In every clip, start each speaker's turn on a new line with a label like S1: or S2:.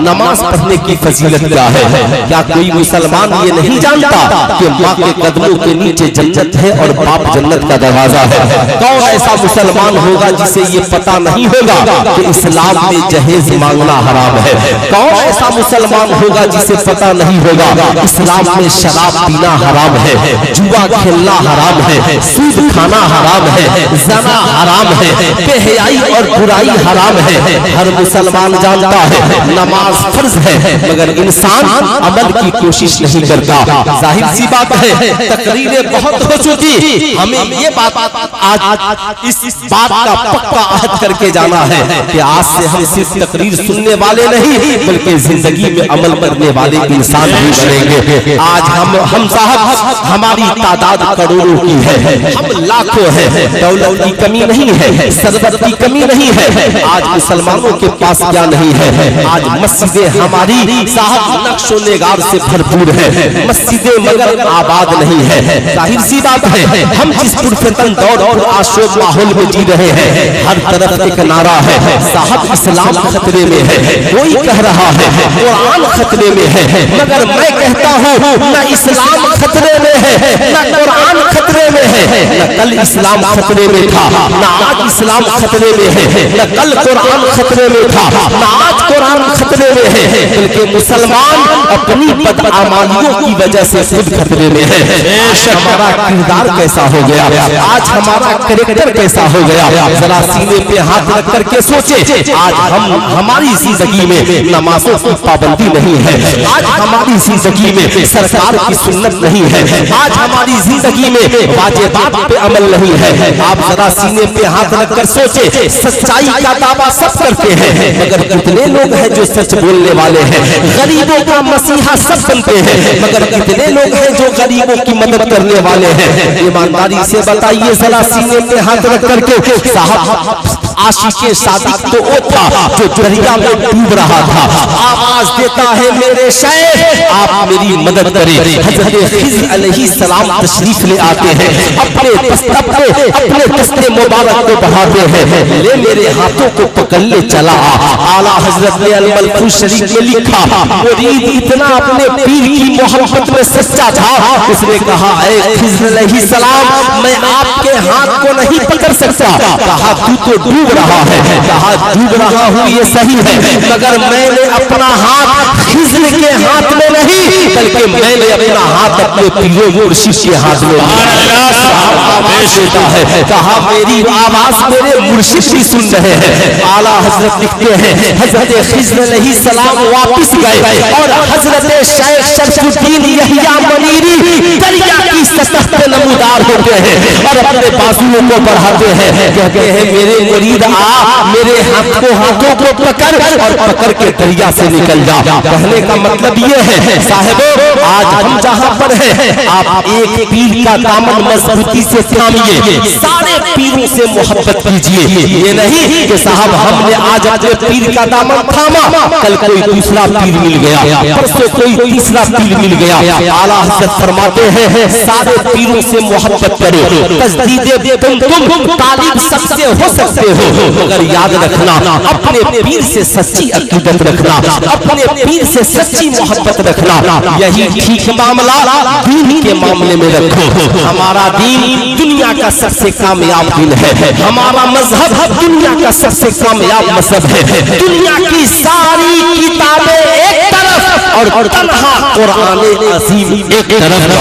S1: نماز پڑھنے کی فضیلت کیا ہے؟ کیا کوئی مسلمان یہ نہیں جانتا کہ ماں کے قدموں کے نیچے جنت ہے اور باپ جنت کا دروازہ ہے؟ کون ایسا مسلمان ہوگا جسے یہ پتا نہیں ہوگا کہ اسلام میں جہیز مانگنا حرام ہے؟ کون ایسا مسلمان ہوگا جسے پتا نہیں ہوگا اسلام میں شراب پینا حرام ہے، جوا کھیلنا حرام ہے، سود کھانا حرام ہے، زنا حرام ہے، بے حیائی اور برائی حرام ہے؟ ہر مسلمان جانتا ہے نماز فرض ہے، مگر انسان عمل کی کوشش نہیں کرتا۔ ظاہر سی بات ہے تقریریں بہت ہو چکی، ہمیں یہ بات آج اس بات کا پکا عہد کر کے جانا ہے کہ آج سے ہم صرف تقریر سننے والے نہیں بلکہ زندگی میں عمل کرنے والے انسان بھی بنیں گے۔ آج ہم صاحب ہماری تعداد کروڑوں کی ہے، ہم لاکھوں ہیں، دولت کی کمی نہیں ہے، ثروت کی کمی نہیں ہے۔ آج مسلمانوں کے پاس کیا نہیں ہے؟ آج مسجدیں ہماری صاحب نقش و نگار سے بھرپور ہے، مسجدیں مگر آباد نہیں ہے۔ ظاہر سی بات ہے ہم جس پرفتن دور اور آشوب ماحول میں جی رہے ہیں، ہر طرف ایک نعرہ ہے صاحب اسلام خطرے میں ہے، کوئی کہہ رہا ہے قرآن خطرے میں ہے، مگر میں کہتا ہوں نہ اسلام خطرے میں ہے نہ قرآن خطرے میں ہے۔ نہ کل اسلام خطرے میں تھا نہ آج اسلام خطرے میں ہے، نہ کل قرآن خطرے میں تھا نہ آج قرآن خطرے میں ہے، بلکہ مسلمان اپنی بدعمالیوں کی وجہ سے خود خطرے میں ہے۔ آج ہمارا کردار کیسا ہو گیا، آج ہمارا کریکٹر کیسا ہو گیا، ذرا سینے پہ ہاتھ رکھ کر کے سوچے۔ آج ہماری زندگی میں نمازوں کی پابندی نہیں ہے، آج ہماری زندگی میں سرکار کی سنت نہیں ہے، آج ہماری زندگی میں واجبات پہ عمل نہیں ہے۔ آپ ذرا سینے پہ ہاتھ رکھ کر سوچے، سچائی کا دعویٰ سب کرتے ہیں مگر کتنے لوگ ہیں جو سچ بولنے والے ہیں؟ غریبوں کا مسیحا سب بنتے ہیں مگر کتنے لوگ ہیں جو غریبوں کی مدد کرنے والے ہیں؟ ایمانداری سے بتائیے، ذرا سینے پہ ہاتھ رکھ کر کے صاحب عاشق صادق تو وہ تھا جو دریا میں ڈوب رہا تھا، آواز دیتا ہے میرے شیخ آپ میری مدد کریں۔ حضرت خضر علیہ السلام تشریف لے آتے ہیں، اپنے دست مبارک کو بڑھاتے ہیں، لے میرے ہاتھوں کو پکڑ لے چلا۔ اعلیٰ حضرت نے الملک شریف میں لکھا مرید اتنا اپنے پیر کی محبت میں سچا تھا، اس نے کہا اے خضر علیہ السلام میں آپ کے ہاتھ کو نہیں پکڑ سکتا۔ کہا تو ڈوب رہا ہے، کہا ڈوب رہا ہوں یہ صحیح ہے مگر میں نے اپنا ہاتھ خضر کے ہاتھ میں نہیں بلکہ میں نے اپنا ہاتھ اپنے پیر مرشد کے ہاتھ میں آواز دیتا ہے، کہا میری آواز میرے مرشد بھی سن رہے ہیں۔ اعلیٰ حضرت لکھتے ہیں حضرت خضر علیہ السلام واپس گئے اور حضرت شیخ شرف الدین یحییٰ منیری دریا کی سطح پہ نمودار ہوتے ہیں اور اپنے بازوؤں کو بڑھاتے ہیں، کہتے ہیں میرے مرید آ میرے ہاتھوں کو پکڑ اور پکڑ کے دریا سے نکل جا۔ کہنے کا مطلب یہ ہے صاحبوں آج ہم جہاں پر ہیں آپ ایک پیر کا دامن مضبوطی سے تھامیے، سارے پیروں سے محبت کیجیے۔ یہ نہیں کہ صاحب ہم نے آج اپنے پیر کا دامن تھاما کل کوئی دوسرا پیر مل گیا، پرسوں کوئی تیسرا پیر مل گیا۔ اعلیٰ حضرت فرماتے ہیں سارے پیروں سے محبت کرو، تجدید تم طالب سب سے ہو سکتے ہو مگر یاد رکھنا اپنے پیر سے سچی عقیدت رکھنا، اپنے پیر سے سچی محبت رکھنا، یہی ٹھیک معاملہ دین کے معاملے میں رکھو۔ ہمارا دین دنیا کا سب سے کامیاب دین ہے، ہمارا مذہب دنیا کا سب سے کامیاب مذہب ہے۔ دنیا کی ساری کتابیں ایک طرف اور تنہا قرآن عظیم ایک طرف،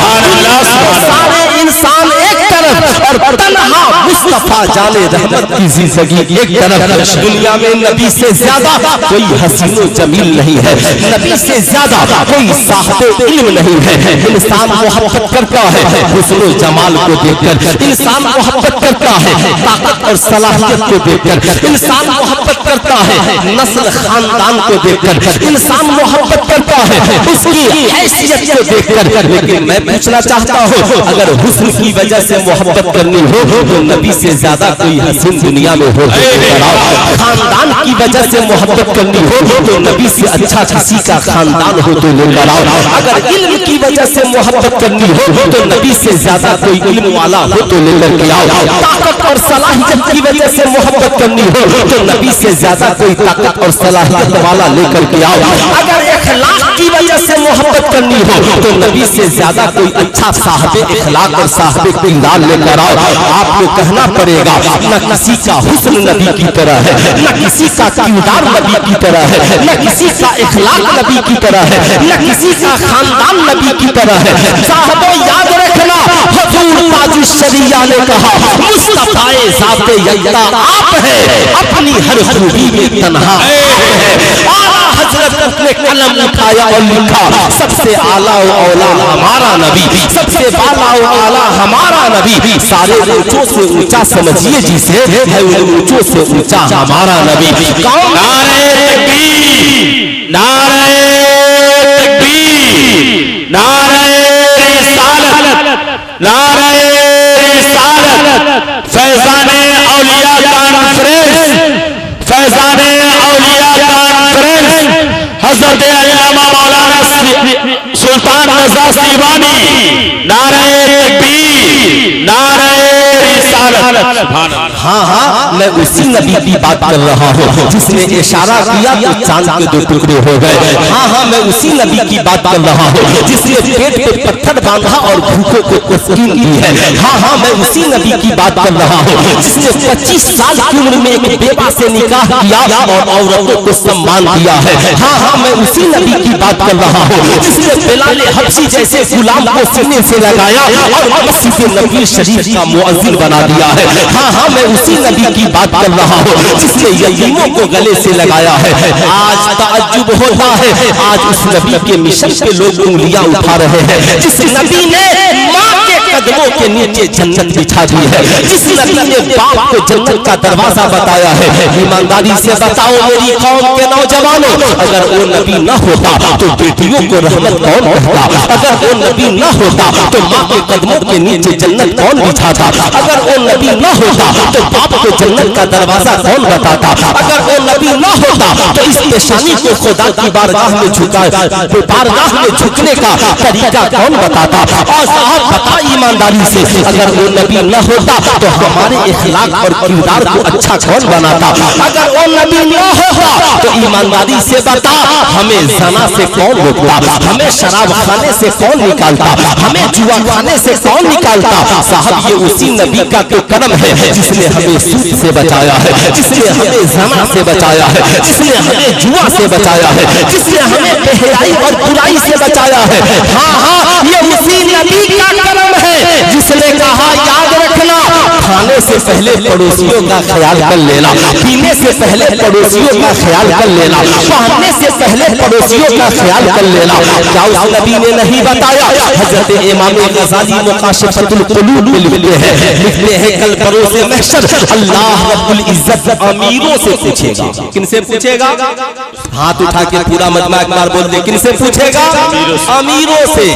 S1: سارے انسان ایک طرف اور تنہا مصطفیٰ جان رحمت کی زندگی ایک طرف۔ دنیا میں نبی سے زیادہ کوئی حسین و جمیل نہیں ہے، نبی سے زیادہ کوئی صاحب علم نہیں ہے۔ انسان محبت کرتا ہے حسن و جمال کو دیکھ کر، انسان محبت کرتا ہے طاقت اور صلاحیت کو دیکھ کر، انسان محبت کرتا ہے نسل خاندان کو دیکھ کر، انسان محبت کرتا ہے اس کی حیثیت کو دیکھ کر۔ لیکن میں پوچھنا چاہتا ہوں اگر حسن کی وجہ سے محبت کرنی ہو تو نبی سے زیادہ کوئی حسین دنیا میں ہو، خاندان کی की वजह से मोहब्बत करनी हो तो नबी से अच्छा किसी का खानदान हो तो लेकर आओ। अगर इल्म की वजह से मोहब्बत करनी हो तो नबी से ज्यादा कोई इल्म वाला हो तो लेकर के आओ। ताकत और सलाहियत की वजह से मोहब्बत करनी हो तो नबी से ज्यादा कोई ताकत और सलाहियत वाला लेकर के आओ। अगर इखलाक की वजह से मोहब्बत करनी हो तो नबी से ज्यादा कोई अच्छा साहब इखलाक और साहब किरदार लेकर आओ। आपको कहना पड़ेगा न किसी का हुस्न नबी की तरह है, न किसी का किरदार नबी की तरह है, न किसी का इखलाक नबी की तरह है, न किसी का खानदान नबी की तरह है। साहबो याद रखना, हुजूर ताजुश शरिया ने कहा मुस्तफाए ज़ाते यल्ला आप है, अपनी हर खूबी में तन्हा आला हजरत अपने कलम उठाया और लिखा सबसे आला व औला हमारा नबी, सबसे बाला व आला हमारा नबी। सारे ऊंचों से ऊंचा समझिए जिसे है ऊंचों से ऊंचा हमारा नबी। नारे तकबीर, नारे तकबीर, नारे रिसालत, नारे रिसालत। फैज़ाने औलिया कॉन्फ्रेंस, फैज़ाने औलिया कॉन्फ्रेंस हज़रत अल्लामा मौलाना सुल्तान रज़ा सीवानी। नारे तकबीर, नारे रिसालत। हाँ हाँ, मैं उसी नबी की बात कर रहा हूँ जिसने इशारा किया तो चांद के दो टुकड़े हो गए। हाँ हाँ, मैं उसी नबी की बात कर रहा हूँ जिसने पेट पे पत्थर बांधा और भूखों को तस्कीन दी है। हाँ हाँ, मैं उसी नबी की बात कर रहा हूँ जिसने 25 साल की उम्र में एक बेवा से निकाह किया और औरतों को सम्मान दिया है। हाँ हाँ, मैं उसी नबी की बात कर रहा हूँ जिसने बिलाल हबशी जैसे गुलाम को सीने से लगाया और मस्जिद नबी शरीफ का मुअज्जिन बना दिया है। हाँ हाँ, मैं उसी नबी की बात कर रहा हूँ जिसने यतीमों को गले से लगाया है। आज ताज्जुब होता है, आज उस नबी के मिशन पे लोग उंगलियां उठा रहे हैं। जिस नबी ने माँ के कदमों के नीचे जन्नत बिछा दी है, जिस नबी ने बाप को जन्नत का दरवाजा बताया है। ईमानदारी से बताओ मेरी कौम के नौजवानों, अगर वो नबी न होता तो बेटियों को रहमत कौन करता? अगर वो नबी न होता तो माँ के कदमों के नीचे जन्नत कौन बिछाता? अगर वो नबी न होता तो बाप को जन्नत का दरवाजा कौन बताता? अगर वो नबी न होता तो इस पेशानी को खुदा की बारगाह में झुका, बारगाह में झुकने का तरीका कौन बताता? और साहब बता ईमानदारी से, अगर वो नबी न होता तो हमारे इखलाक और किरदार को अच्छा कौन बनाता? अगर वो नबी न होता तो ईमानदारी से बता हमें ज़ना से कौन रोकता? हमें शराब खाने से कौन निकालता? हमें जुआ खाने से कौन निकालता? साहब ये उसी नबी का तो करम है जिसने हमें सूद से बचाया है, जिसने हमें ज़ना से बचाया है, जिसने हमें जुआ से बचाया है, जिसने हमें बेहयाई और बुराई से बचाया है। हाँ हाँ, ये उसी नबी का करम है जिसने कहा याद रखना, खाने से पहले पड़ोसियों का ख्याल कर लेना, पीने से पहले पड़ोसियों का ख्याल कर लेना, पहनने से पहले पड़ोसियों का ख्याल कर लेना। क्या उस नबी ने नहीं बताया? हजरत इमाम गज़ाली मुकाशिफतुल कुलूब में लिखते हैं कल बरोज़ महशर अल्लाह रब्बुल इज्जत अमीरों से पूछेगा। किनसे पूछेगा? हाथ उठा के पूरा मजमा एक बार बोल दे, किनसे पूछेगा? अमीरों से,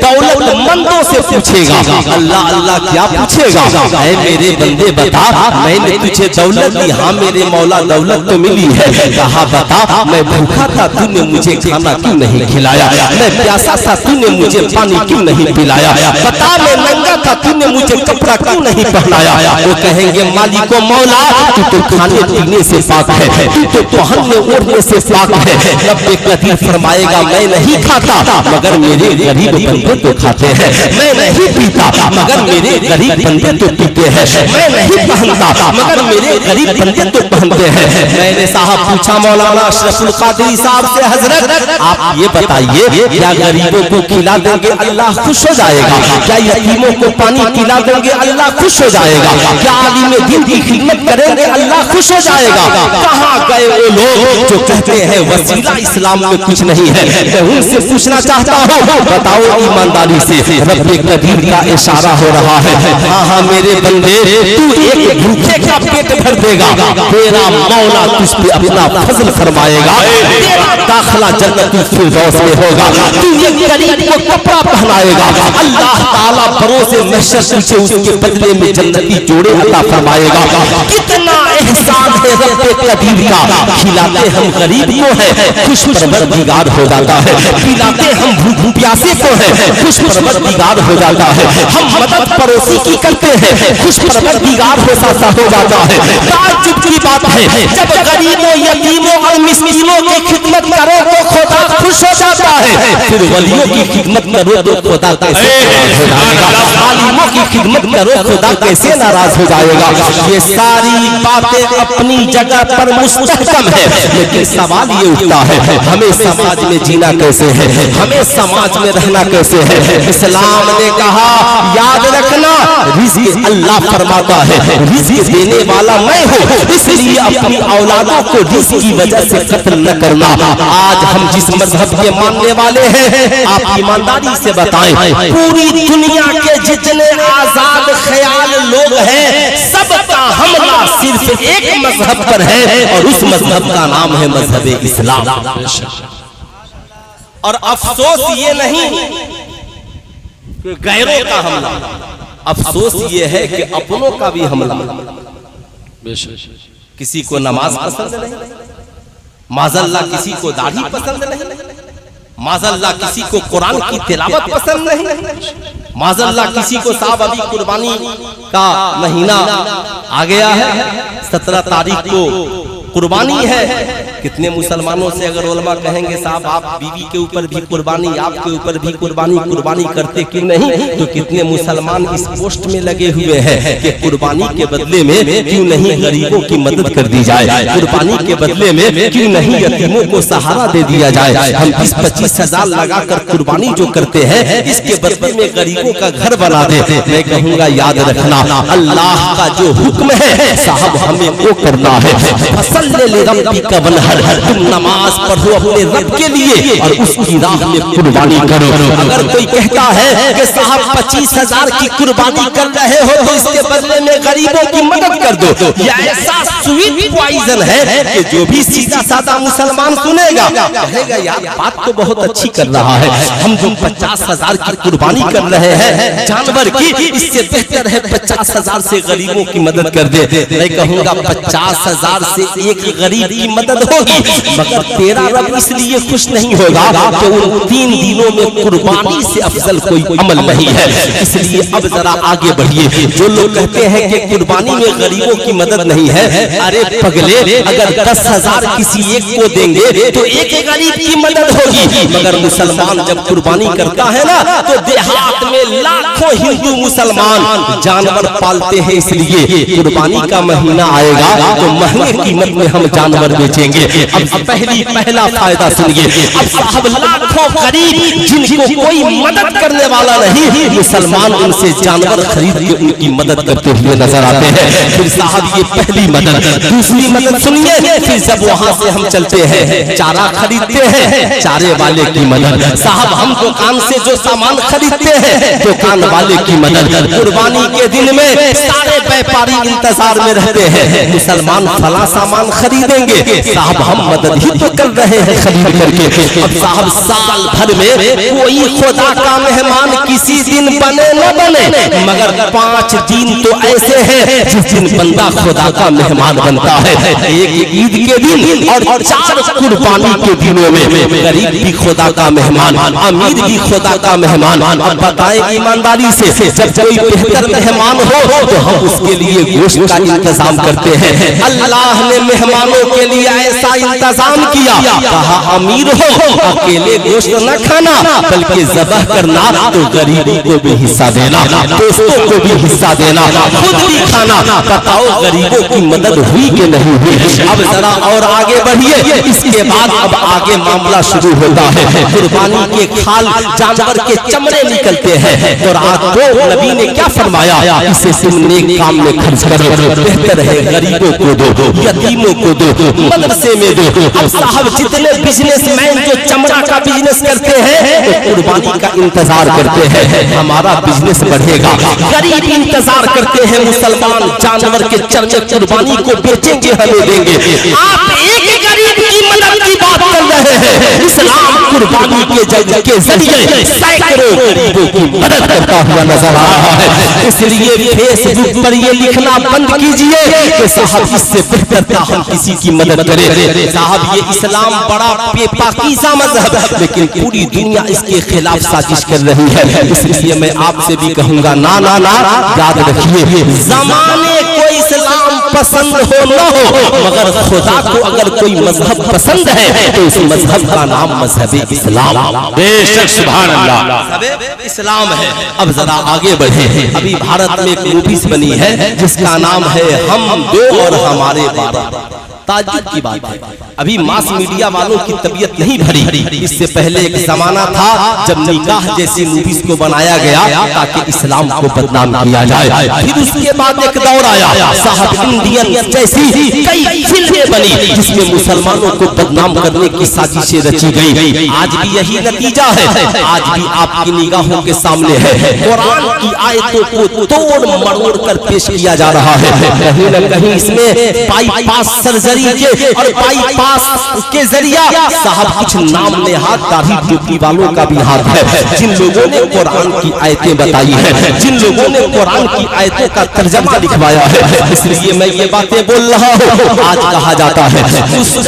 S1: दौलतमंदों से पूछेगा। अल्लाह अल्लाह क्या पूछेगा? ऐ मेरे बंदे बता, मैंने तुझे दौलत दी। हाँ मेरे मौला दौलत तो मिली है। कहा बता, मैं भूखा था तूने मुझे खाना क्यों नहीं खिलाया? मैं प्यासा था तूने मुझे पानी क्यों नहीं पिलाया? बता, मैं नंगा था तूने मुझे कपड़ा क्यों नहीं पहनाया? वो कहेंगे मालिको मौला तू तो खाने पीने से पाक है, तू तो पहनने ओढ़ने से पाक है। रब्बे कदीर फरमाएगा मैं नहीं खाता मगर मेरे गरीब बंदे तो खाते हैं, मैं नहीं पीता मगर मेरे गरीब बंदे तो पीते हैं, मैं नहीं पहनता मगर मेरे गरीब बंदे तो पहनते हैं। मैंने साहब पूछा मौलाना अशरफुल कादरी साहब से, हजरत आप ये बताइए क्या गरीबों को खिला देंगे अल्लाह खुश हो जाएगा? क्या यतीमों को पानी पिला देंगे अल्लाह खुश हो जाएगा? क्या आलिम दीन की खिदमत करेंगे अल्लाह खुश हो जाएगा? कहाँ गए वो लोग जो कहते हैं वसीला इस्लाम में कुछ नहीं है? मैं उनसे पूछना चाहता हूँ, बताओ ईमानदारी से, रब्बे कदीर का इशारा हो रहा है। हाँ हाँ मेरे बंदे, तू एक भूखे का पेट भर देगा, तेरा मौला तुझ पे अपना फजल फरमाएगा, तेरा दाखिला जन्नतुल फिरदौस में होगा। तू एक गरीब को कपड़ा पहनाएगा, अल्लाह ताला बरोज़ महशर तुझे उसके बदले में जन्नती जोड़े अता फरमाएगा। कितना एहसान है रब कदीर का, खिलाते हम गरीब को है खुश परवरदिगार हो जाता है, पिलाते हम भूख प्यासे को है खुश परवरदिगार हो जाता है, हम मदद पड़ोसी की करते हैं खुश परवरदिगार हो जाता है। ताज्जुब की बात है जब गरीबों यतीमों और मिस्कीनों की खिदमत करो तो खुदा खुश हो जाता है, फिर वलियों की खिदमत करो तो खुदा कैसे नाराज हो जाएगा, आलिमों की खिदमत करो खुदा कैसे नाराज हो जाएगा। ये सारी बातें अपनी जगह पर मुस्तहकम है, लेकिन सवाल ये उठता है हमें समाज में जीना कैसे है, हमें समाज में रहना कैसे है। इस्लाम ने कहा याद रखना रिज़्क़ अल्लाह फरमाता है, रिज़्क़ देने वाला मैं हूँ, इसलिए अपनी औलादों को रिज़्क़ की वजह से कत्ल न करना। आज हम जिस मजहब के मानने वाले हैं आप ईमानदारी से बताएं, पूरी दुनिया के जितने आजाद ख्याल लोग हैं सबका हमला सिर्फ एक मजहब पर है और उस मजहब का नाम है मजहब इस्लाम। और अफसोस ये नहीं कि गैरों का हमला, अफसोस ये है कि अपनों का भी हमला। किसी को नमाज पसंद नहीं, माज़अल्लाह किसी को दाढ़ी पसंद नहीं, माज़अल्लाह किसी को कुरान की तिलावत पसंद नहीं, माज़अल्लाह किसी को साहब अभी कुर्बानी का महीना आ गया है, 17 तारीख को कुर्बानी है। कितने मुसलमानों से अगर उलमा कहेंगे साहब आप बीवी के ऊपर भी कुर्बानी, आपके ऊपर भी कुर्बानी करते क्यों नहीं, तो कितने मुसलमान इस पोस्ट में लगे हुए हैं कि कुर्बानी के बदले में क्यों नहीं गरीबों की मदद कर दी जाए, कुर्बानी के बदले में क्यों नहीं यतीमों को सहारा दे दिया जाए। हम 20-25 हजार लगाकर कुर्बानी जो करते हैं इसके बदले में गरीबों का घर बना देते। मैं कहूँगा याद रखना अल्लाह का जो हुक्म है साहब हमें वो करना है। तुम नमाज पढ़ो अपने रब के लिए और उसकी राह में कुर्बानी करो। अगर कोई कहता है कि साहब 25,000 की कुर्बानी कर रहे हो तो इसके बदले में गरीबों की मदद कर दो, यह ऐसा स्वीट पॉइजन है कि जो भी सीधा साधा मुसलमान सुनेगा कहेगा यार बात तो बहुत अच्छी कर रहा है, हम जो 50,000 की कुर्बानी कर रहे हैं जानवर की, इससे बेहतर है 50,000 से गरीबों की मदद कर दे। मैं कहूँगा 50,000 से एक गरीब की मदद होगी, मगर तेरा रब इसलिए खुश नहीं होगा कि उन 3 दिनों में कुर्बानी से अफजल कोई अमल नहीं है। इसलिए अब जरा आगे बढ़िए। जो लोग कहते हैं कि कुर्बानी में गरीबों की मदद नहीं है, अरे पगले अगर 10,000 किसी एक को देंगे तो एक गरीब की मदद होगी, मगर मुसलमान जब कुर्बानी करता है ना तो देहात में लाखों हिंदू मुसलमान जानवर पालते हैं, इसलिए कुर्बानी का महीना आएगा तो महंगे कीमत में हम जानवर बेचेंगे। अब पहला फायदा सुनिए, अब साहब लाखों गरीब जिनको कोई मदद करने वाला नहीं, मुसलमान उनसे जानवर खरीद के उनकी मदद करते हुए नजर आते हैं। फिर साहब ये पहली मदद। दूसरी मदद सुनिए, फिर जब वहां से हम चलते हैं चारा खरीदते हैं, चारे वाले की मदद। साहब हम दुकान से जो सामान खरीदते हैं दुकान वाले की मदद। कुर्बानी के दिन में सारे व्यापारी इंतजार में रहते हैं, मुसलमान फला सामान खरीदेंगे, साहब हम मदद ही तो कर रहे हैं खरीद करके। अब साहब साल भर में कोई खुदा का मेहमान किसी दिन बने न बने, मगर 5 दिन तो ऐसे हैं जिस दिन बंदा खुदा का मेहमान बनता है। एक ईद के दिन और 4 कुर्बानी के दिनों में गरीब भी खुदा का मेहमान, अमीर भी खुदा का मेहमान। अब बताएं ईमानदारी से, जब कोई बेहतर मेहमान हो तो हम उसके लिए गोश्त का इंतजाम करते हैं। अल्लाह ने मेहमानों के लिए ऐसा इंतजाम किया, कहा अमीर हो अकेले गोश्त न खाना बल्कि ज़बह करना तो गरीबों को भी हिस्सा देना, दोस्तों को भी हिस्सा देना, खुद भी खाना। बताओ गरीबों की मदद हुई कि नहीं हुई? अब जरा और आगे बढ़िए। इसके बाद अब आगे मामला शुरू होता है। कुर्बानी के खाल जानवर के चमड़े निकलते हैं और आज तो नबी ने क्या फरमाया, इसे तुम नेक काम में खर्च करो, बेहतर है गरीबों को दो, यतीमों को दो, मदरसे में दो। अब साहब जितने बिजनेसमैन जो चमड़ा का बिजनेस करते हैं तो कुर्बानी का इंतजार करते हैं, हमारा बिजनेस बढ़ेगा। गरीब इंतजार करते हैं मुसलमान जानवर के चमड़े कुर्बानी को बेचेंगे, हमें देंगे। आप एक गरीब की मदद की बात कर रहे हैं, इस्लाम कुर्बानी के जरिए सैकड़ों गरीबों की मदद करता हुआ नजर आ रहा है। इसलिए फेसबुक पर ये लिखना बंद कीजिए कि साहब इससे बेहतर था हम किसी की मदद करें। साहब ये इस्लाम बड़ा बेपाकीज़ा मजहब है, लेकिन पूरी दुनिया इसके खिलाफ साजिश कर रही है। इसलिए मैं आपसे भी कहूंगा ना ना ना, याद रखिए जमाने को इस्लाम पसंद हो न हो, मगर खुदा को अगर कोई मजहब पसंद है तो उस मजहब का नाम मजहब इस्लाम।
S2: बेशक सुभान अल्लाह
S1: इस्लाम है। अब जरा आगे बढ़े। अभी भारत में एक मूवीज बनी है जिसका नाम है हम दो और हमारे 12। ताज्जुब की बात है, अभी मास मीडिया वालों की तबीयत नहीं भरी। इससे पहले एक जमाना था जब निकाह जैसी मूवीज को बनाया गया ताकि इस्लाम को बदनाम किया जाए। फिर उसके बाद एक दौर आया साहब इंडियन जैसी कई फिल्में बनी जिसमें मुसलमानों को बदनाम करने की साजिशें रची गई। आज भी यही नतीजा है, आज भी आपकी निगाहों के सामने है। कुरान की आयतों को तोड़ मरोड़ कर पेश किया जा रहा है। कहीं न कहीं इसमें बाईपास सर्जरी और बाईपास के जरिया साहब कुछ नाम नेहाद दाढ़ी टोपी वालों का भी हाथ है। जिन लोगों ने कुरान की आयतें बताई है, जिन लोगों ने कुरान की आयतों का तर्जमा लिखवाया है, इसलिए मैं ये बातें बोल रहा हूँ। आज कहा जाता है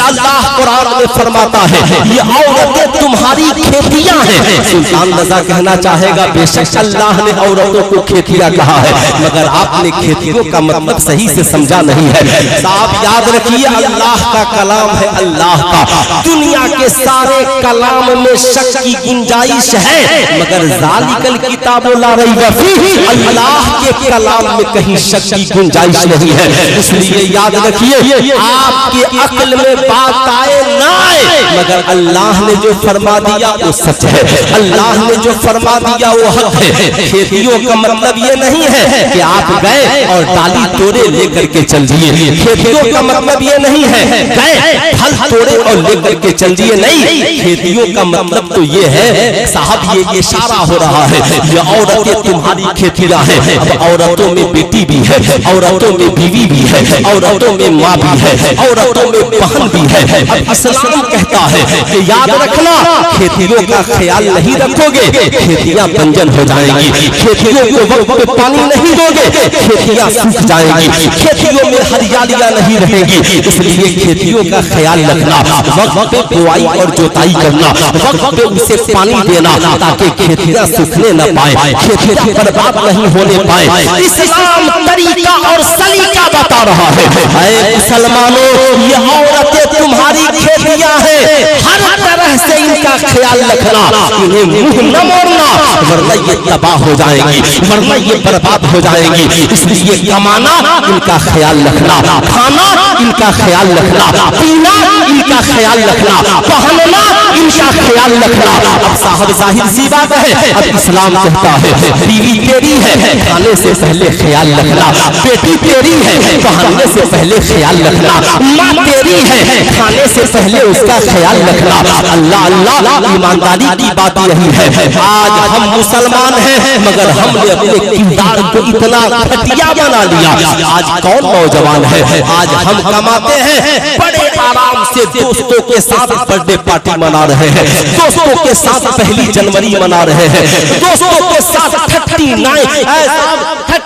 S1: अल्लाह कुरान में फरमाता है ये औरतें तुम्हारी खेतियां हैं। सुल्तान रजा कहना चाहेगा बेशक अल्लाह ने औरतों को खेतियां कहा है, मगर आपने खेतियों का मतलब सही से समझा नहीं है। साहब याद रखिए अल्लाह का कलाम है, अल्लाह का। दुनिया के सारे कलाम में शक की गुंजाइश है, मगर ज़ालिकल किताबु ला रैब फीही, अल्लाह के कलाम में कहीं शक की गुंजाइश नहीं है। इसलिए याद रखिए आपके अक्ल में बात आए ना आए, मगर अल्लाह ने जो फरमा दिया वो सच है, अल्लाह ने जो फरमा दिया वो हक है। खेतियों का मतलब ये नहीं है कि आप गए और डाली तोड़े लेकर के चल दिए। खेतियों का मतलब ये नहीं है गए फल तोड़े और लेकर के चल दिए, नहीं। खेतियों का मतलब तो ये है साहब ये इशारा हो रहा है ये औरतें तुम्हारी खेतियां हैं। अब औरतों में बेटी भी है, औरतों में बीवी भी है, औरतों में माँ भी है, औरतों में बहन भी है। अब इस्लाम कहता है कि याद रखना खेतियों का ख्याल नहीं रखोगे खेतियां बंजर हो जाएंगी, खेतियों को वक्त पे पानी नहीं दोगे खेतियां सूख जाएंगी, खेतियों में हरियालियां नहीं रहेंगी। इसलिए खेतियों का ख्याल रखना, वक्त पे बुआई और जोताई करना, वक्त पे उसे पानी देना ताकि खेतियां सूखने न पाए, खेतियां बर्बाद नहीं होने पाए। इस्लाम तरीका और सलीका बता रहा है ऐ मुसलमानों ये औरतें तुम्हारी खेतियां हैं, हर तरह से इनका ख्याल रखना, इन्हें मुंह न मोड़ना वरना ये तबाह हो जाएंगी, वरना ये बर्बाद हो जाएंगी। इसलिए कमाना इनका ख्याल रखना, खाना इनका ख्याल रखना, पीना इनका ख्याल रखना, पहनना इनका ख्याल रखना। अब साहब जाहिर सी बात है अब इस्लाम कहता है बीवी तेरी है खाने से पहले ख्याल रखना, बेटी तेरी है पहनने से पहले ख्याल रखना, माँ तेरी है खाने से पहले उसका ख्याल रखना। अल्लाह अल्लाह ईमानदारी की बात यही है। आज हम मुसलमान हैं मगर हमने अपने किरदार को इतना घटिया बना लिया। आज कौन नौजवान है, आज हम कमाते हैं बड़े आराम से दोस्तों के साथ बर्थडे पार्टी मना रहे हैं, दोस्तों के साथ पहली जनवरी मना रहे हैं, दोस्तों के साथ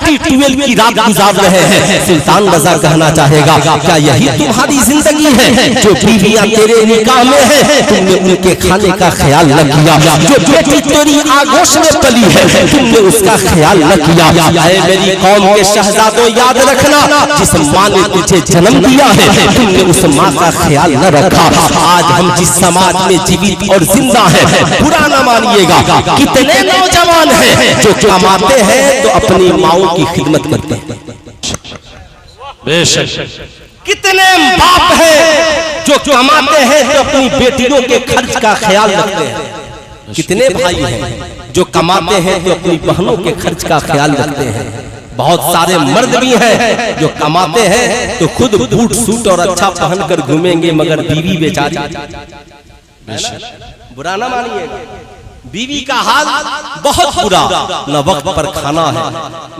S1: 30 की रात गुजार रहे हैं। सुल्तान रजा कहना चाहेगा क्या यही तुम्हारी जिंदगी है? जो बीवियां तेरे निकाह में है तुमने उनके खाने का ख्याल न किया, जो बेटी तेरी आगोश में पली है तुमने उसका ख्याल न किया। मेरी कौम के शहजादों याद रखना जिस माँ ने तुझे जन्म दिया है तुमने उस माँ का ख्याल न रखा। आज हम जिस समाज में जीवित और जिंदा है बुरा न मानिएगा, कितने नौजवान हैं जो कमाते हैं तो अपनी माओ की खिदमत करते हैं, कितने बाप हैं जो कमाते हैं तो अपनी बेटियों के खर्च का ख्याल रखते हैं, कितने भाई हैं जो कमाते हैं तो अपनी बहनों के खर्च का ख्याल रखते हैं। बहुत सारे मर्द भी हैं जो कमाते हैं तो खुद बूट सूट और अच्छा पहनकर घूमेंगे मगर बीवी बेचारी, बुरा ना मानिएगा, बीवी का हाल बहुत बुरा, न वक्त पर खाना है,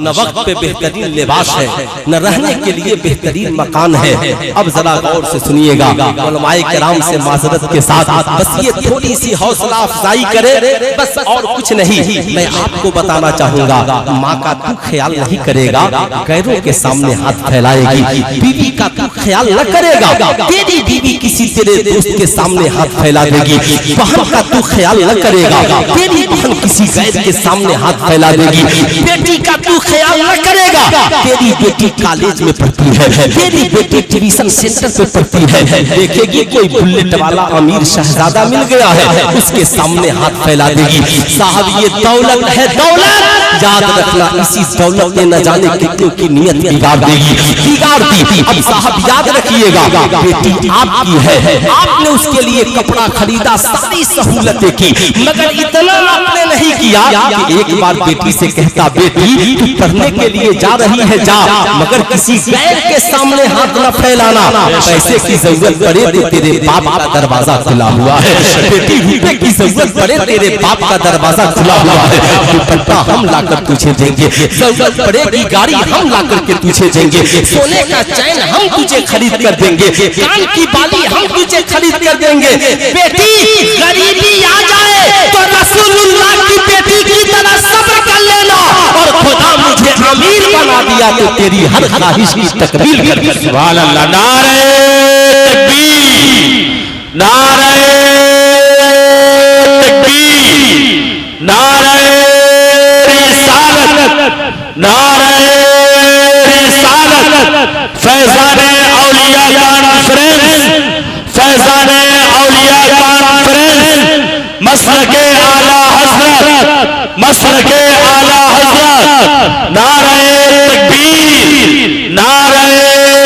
S1: न वक्त पे बेहतरीन लिबास है, न रहने के लिए बेहतरीन मकान है। अब जरा गौर से सुनिएगा, उलमाए किराम से माजरत के साथ बस ये थोड़ी सी हौसला अफजाई करे, बस और कुछ नहीं। मैं आपको बताना चाहूंगा, माँ का तू ख्याल नहीं करेगा, गैरों के सामने हाथ फैलाएगी। बीवी का तू ख्याल न करेगा, तेरी बीवी किसी तेरे दोस्त के सामने हाथ फैला देगी। बहन का तू ख्याल न करेगा, तेरी बहन किसी गैर के सामने हाथ फैला देगी। बेटी का तू ख्याल न करेगा, तेरी बेटी कॉलेज में पढ़ती है, तेरी बेटी ट्यूशन सेंटर पे पढ़ती है, देखेगी कोई बुलेट वाला अमीर शहजादा मिल गया है, उसके सामने हाथ फैला देगी। साहब ये दौलत है, दौलत याद रखना, इसी दौलत ने न जाने कितनों की नियत बिगाड़ देगी, बिगाड़ दी। अब साहब याद रखिएगा, बेटी आपकी है, आपने उसके लिए कपड़ा खरीदा, सारी सहूलतें की, मगर इतना आपने नहीं किया कि एक बार बेटी से कहता, बेटी तू पढ़ने के लिए जा रही है जा, मगर किसी गैर के सामने हाथ न फैलाना। पैसे की जरूरत पड़े तो तेरे बाप का दरवाजा खुला हुआ है, बेटी रुपए की जरूरत पड़े तेरे बाप का दरवाजा खुला हुआ है। दुपट्टा हम लाकर तुझे देंगे, जरूरत पड़ेगी गाड़ी हम लाकर के तुझे देंगे, सोने का चैन हम तुझे खरीद कर देंगे, कान की बाली हम तुझे खरीद कर देंगे। बेटी गरीबी आ जाए तो रसूलुल्लाह की बेटी की तरह सब्र कर लेना, और खुदा मुझे अमीर बना दिया तो तेरी हर ख्वाहिश की तकमील कर देगा।
S2: सुभान अल्लाह। नारे तकबीर, नारे तकबीर, नारे रिसालत, नारे रिसालत। फैज़ाने औलिया कॉन्फ्रेंस, फैज़ाने औलिया कॉन्फ्रेंस, मसलके आला हज़रत, मसलके आला हज़रत। नारे तकबीर, नारे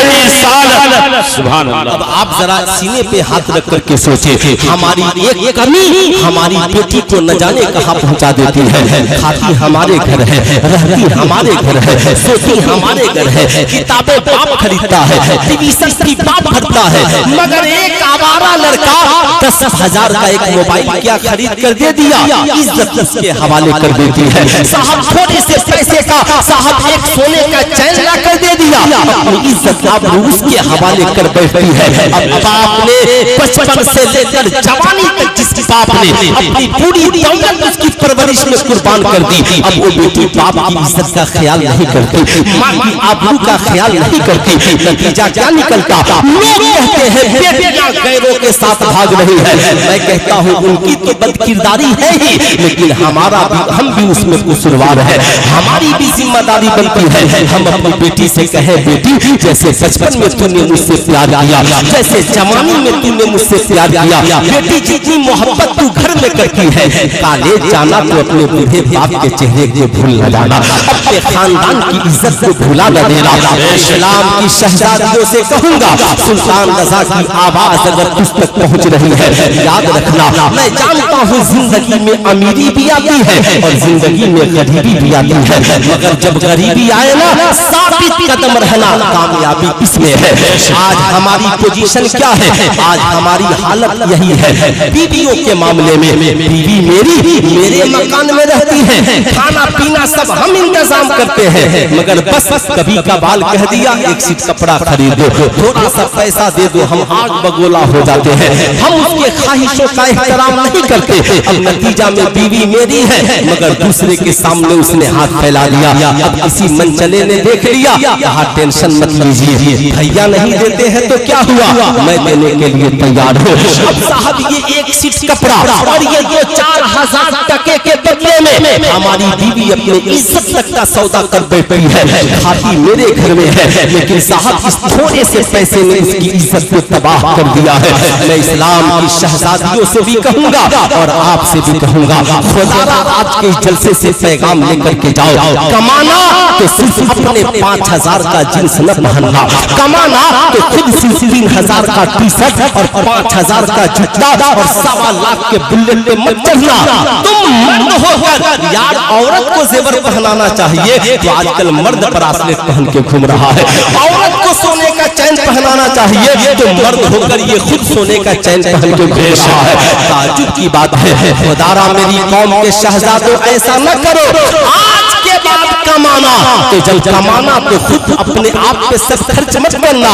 S2: रिसालत। सुभान अल्लाह।
S1: अब आप जरा सीने पे हाथ रख करके सोचे, हमारी एक कमी हमारी बेटी को न जाने कहाँ पहुँचा देती है। खाती हमारे घर है, रहती हमारे घर है, सोती हमारे घर है, किताबें बाप खरीदता है, ट्यूशन फी बाप भरता है, मगर एक आवारा लड़का 10,000 का एक मोबाइल क्या खरीद कर दे दिया, इज्जत उसके हवाले कर देती है। साहब थोड़े से पैसे का साहब एक सोने का चैन ला कर दे दिया, अपनी इज्जत आप उसके हवाले कर बैठती है। अब बाप ने बचपन से लेकर जवानी तक जिस बाप ने अपनी पूरी दौलत उसकी परवरिश में कुर्बान कर दी, अब वो बेटी बाप की इज्जत का ख्याल नहीं करती, माँ की आबरू का ख्याल नहीं करती। नतीजा क्या निकलता, लोग कहते हैं बेटियां गैरों के साथ भाग रही है। मैं कहता हूँ उनकी तो बदकिरदारी है ही, लेकिन हमारा भी, हम भी उसमें कसूरवार है, हमारी भी जिम्मेदारी बनती है। हम अपनी बेटी से कहे, बेटी जैसे बचपन में तूने मुझसे प्यार किया, जैसे जवानी में तूने मुझसे प्यार किया, बेटी जितनी मोहब्बत तू घर में करती है, कॉलेज जाना तो अपने बूढ़े बाप के चेहरे को भूल न जाना, अपने खानदान की इज्जत को भुला न देना। इस्लाम की शहजादियों से कहूंगा, सुल्तान रज़ा की आवाज अगर तुझ तक पहुंच रही है, याद रखना, मैं जानता हूँ जिंदगी में अमीरी भी आती है और जिंदगी में गरीबी भी आती है, मगर जब गरीबी आए ना, साबित कदम रहना, कामयाबी इसमें है। आज हमारी पोजीशन क्या है, आज हमारी हालत यही है। बीवियों के मामले में, बीवी मेरे मकान में रहती है, खाना पीना सब हम इंतजाम करते हैं, मगर बस कभी कभार कह दिया एक सीट कपड़ा खरीद दो, थोड़ा सा पैसा दे दो, हम आग बगोला हो जाते हैं, हम उसके ख्वाहिशों का एहतराम नहीं करते। अब नतीजा में बीवी मेरी है, मगर दूसरे के सामने उसने हाथ फैला दिया। अब किसी मनचले ने देख लिया, कहा टेंशन मत लीजिए, भैया नहीं देते हैं तो क्या हुआ, मैं देने के लिए तैयार हूँ। अब साहब ये एक सीट कपड़ा और ये 4,000 टके के बदले में हमारी बीवी अपने इज्जत तक का सौदा कर बैठी है, खाती मेरे घर में है, लेकिन साहब इस थोड़े से पैसे ने उसकी इज्जत को तबाह कर दिया है। मैं इस्लाम की शहजादियों से भी कहूंगा और आपसे भी कहूंगा, खुदा आज के जलसे से पैगाम लेकर के जाओ, कमाना तो सिर्फ अपने 5,000 का जींस न पहनना, कमाना तो खुद सिर्फ 3,000 का टी शर्ट और 5,000 का जूता और 1.25 लाख के बुलेट पे मत चढ़ना। तुम मर्द होकर यार औरत को जेवर पहनाना चाहिए, तो आजकल मर्द ब्रासलेट पहन के घूम रहा है, औरत को सोने का चैन पहनाना चाहिए तो मर्द होकर ये खुद सोने का चैन पहन के घूम रहा है। ताज्जुब की बात है, खुदारा मेरी कौम के शहजादों ऐसा न करो, आज के बाद कमाना तो जब कमाना तो खुद अपने आप पे सब खर्च मत करना।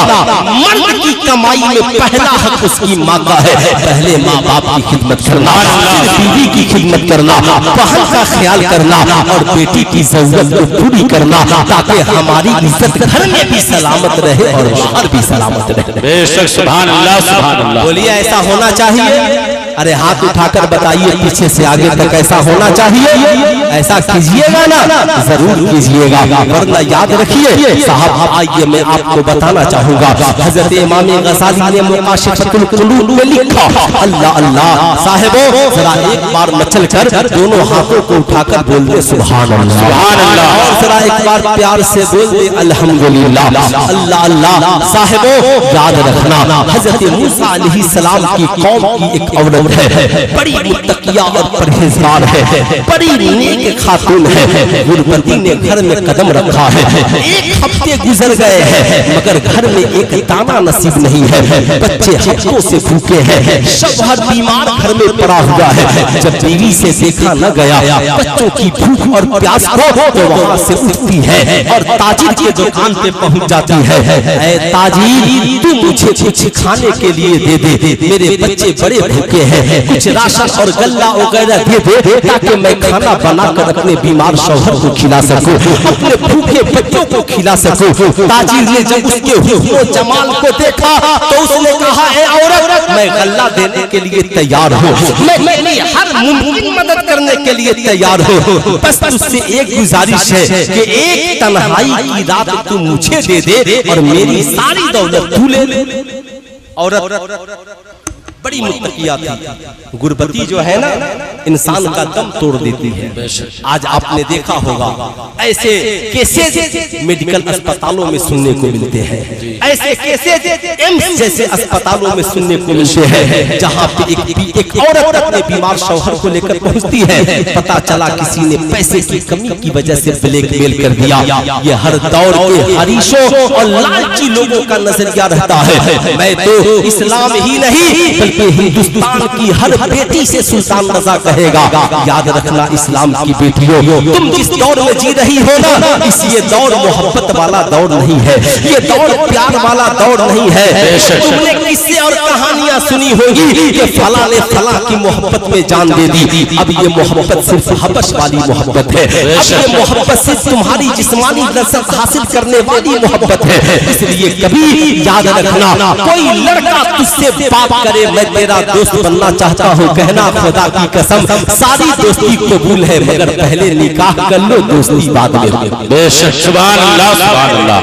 S1: मर्द की कमाई में पहला हक उसकी माँ का है, पहले माँ बाप की खिदमत करना, बीवी की खिदमत करना, बहन का ख्याल करना और बेटी की जरूरत को पूरी करना, ताकि हमारी इज्जत घर में भी सलामत रहे और बाहर भी सलामत रहे।
S2: बेशक सुभान अल्लाह सुभान अल्लाह।
S1: बोलिए ऐसा होना चाहिए? अरे हाथ उठाकर बताइए पीछे से आगे तक ऐसा होना चाहिए? ऐसा कीजिएगा ना? जरूर कीजिएगा, वरना याद रखिए साहब। आइए मैं आपको बताना चाहूंगा, हजरत इमाम गज़ाली ने मुकाशिफतुल कुलूब में लिखा, अल्लाह अल्लाह साहिबो जरा एक बार मचल कर दोनों हाथों को उठाकर बोल दे सुभान अल्लाह सुभान अल्लाह, और जरा एक बार प्यार से बोल दे अल्हम्दुलिल्लाह। अल्लाह अल्लाह साहिबो याद रखना, हजरत मूसा अलैहिस्सलाम की कौम की एक औरत है, बड़ी मुत्तकिया और परहेजगार है, बड़ी नेक खातून है। गुरबती ने घर में कदम रखा है, एक हफ्ते गुजर गए हैं मगर घर में एक दाना नसीब नहीं है। बच्चे हफ्तों से भूखे हैं, शौहर बीमार घर में पड़ा हुआ है। जब बीवी से देखा न गया बच्चों की भूख और प्यास को तो वहां से उठती है और ताजिर के दुकान पे पहुंच जाती है। ऐ ताजिर तू मुझे कुछ खाने के लिए दे दे, मेरे बच्चे बड़े भूखे हैं, कुछ राशन और गल्ला वगैरह दे दे ताकि मैं खाना बनाकर अपने बीमार शौहर को खिला सकूं, अपने भूखे बच्चों को खिला सकूं। ताजिर ने जब उसके हुस्न और जमाल को देखा तो उसने कहा, ऐ औरत मैं गल्ला देने के लिए तैयार हूँ, मैं मेरी हर मुमकिन मदद करने के लिए तैयार हूँ, बस तुझसे एक गुजारिश है कि एक तन्हाई की रात तू मुझे दे दे और मेरी सारी दौलत तू ले ले। औरत बड़ी मुत्तकिया थी। गुरबती जो है ना इंसान का दम तोड़ देती है। आज आपने देखा होगा ऐसे केसेस मेडिकल अस्पतालों में सुनने को मिलते हैं, ऐसे केसेस एम्स जैसे अस्पतालों में सुनने को मिलते हैं, जहां पे एक औरत अपने बीमार शौहर को लेकर पहुंचती है, पता चला किसी ने पैसे की कमी की वजह से ब्लैकमेल कर दिया। ये हर दौर के हरीशों और लालची लोगों का नजरिया रहता है। मैं तो इस्लाम ही नहीं कि हिंदुस्तान की हर बेटी से सुल्तान रजा कहेगा, याद रखना इस्लाम की बेटियों, तुम जिस दौर में जी रही हो ना, इस ये दौर मोहब्बत वाला दौर नहीं है, ये दौर प्यार वाला दौर नहीं है। तुमने किस्से और कहानियां सुनी होगी कि फला ने फला की मोहब्बत में जान दे दी। अब ये मोहब्बत सिर्फ हबश वाली मोहब्बत है, अब ये मोहब्बत सिर्फ तुम्हारी जिस्मानी लज्जत हासिल करने वाली मोहब्बत है। इसलिए कभी याद रखना, कोई लड़का तुझसे बात करे मैं तेरा दोस्त बनना चाहता हूँ, कहना खुदा की कसम सारी दोस्ती कबूल है, मगर पहले निकाह कर लो, दोस्ती बाद में।
S2: बेशक सुभान अल्लाह सुभान अल्लाह,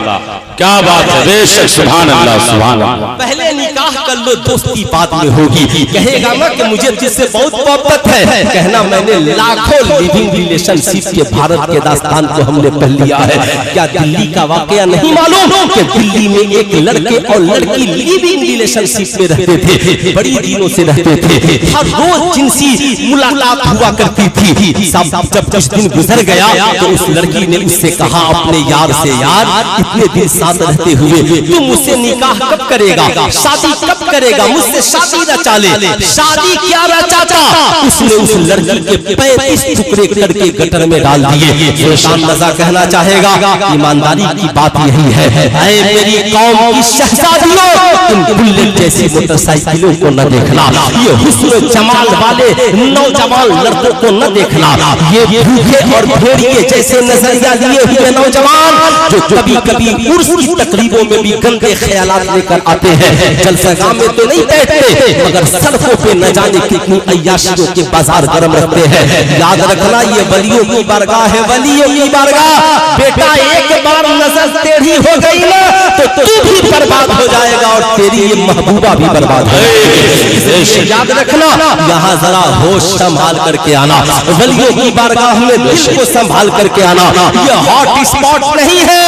S2: क्या बात है, बेशक सुभान अल्लाह सुभान अल्लाह।
S1: पहले निकाह कर लो, दोस्ती बाद में होगी। कहेगा ना कि मुझे तुझसे बहुत मोहब्बत है, कहना मैंने लाखों लिविंग रिलेशनशिप के भारत के दास्तान को हमने पढ़ लिया है। क्या दिल्ली का वाकया नहीं मालूम कि दिल्ली में एक लड़के और लड़की लिविंग रिलेशनशिप में रहते थे, बड़ी दिनों से रहते थे, हर रोज जिनसी मुलाकात हुआ करती थी। जब कुछ दिन गुजर गया तो उस लड़की ने उससे कहा अपने यार से, यार इतने दिन साथ रहते हुए तू मुझसे निकाह कब करेगा, शादी कब करेगा, मुझसे शादी रचा ले। शादी क्या रचाता, उसने उस लड़की के 35 टुकड़े करके गटर में डाल दिए। सुल्तान रजा कहना चाहेगा ईमानदारी की बात यही है, ऐ मेरी कौम की शहजादियों, तुम बुलेट जैसी मोटरसाइकिलों को न देखना, ये हुस्न जमाल वाले नौजवान लड़कों को न देखना, ये भूखे और भेड़िए जैसे नजरिया लिए हुए नौजवान जो कभी कभी उर्स की तकरीबों में भी गंदे ख्यालात लेकर आते हैं। जलसगाह में तो नहीं बैठते मगर सड़कों पे न जाने कितनी अय्याशियों के बाजार गर्म रखते हैं। याद रखना ये वलियों की बारगाह है, वलियों की बारगाह। बेटा एक बार नजर टेढ़ी हो गई ना तो तू भी बर्बाद हो जाएगा और तेरी ये महबूबा भी बर्बाद हो जाएगी। याद रखना, यहाँ जरा होश संभाल करके आना, वलियों की बारगाह में दिल को संभाल करके आना। ये हॉट स्पॉट नहीं है,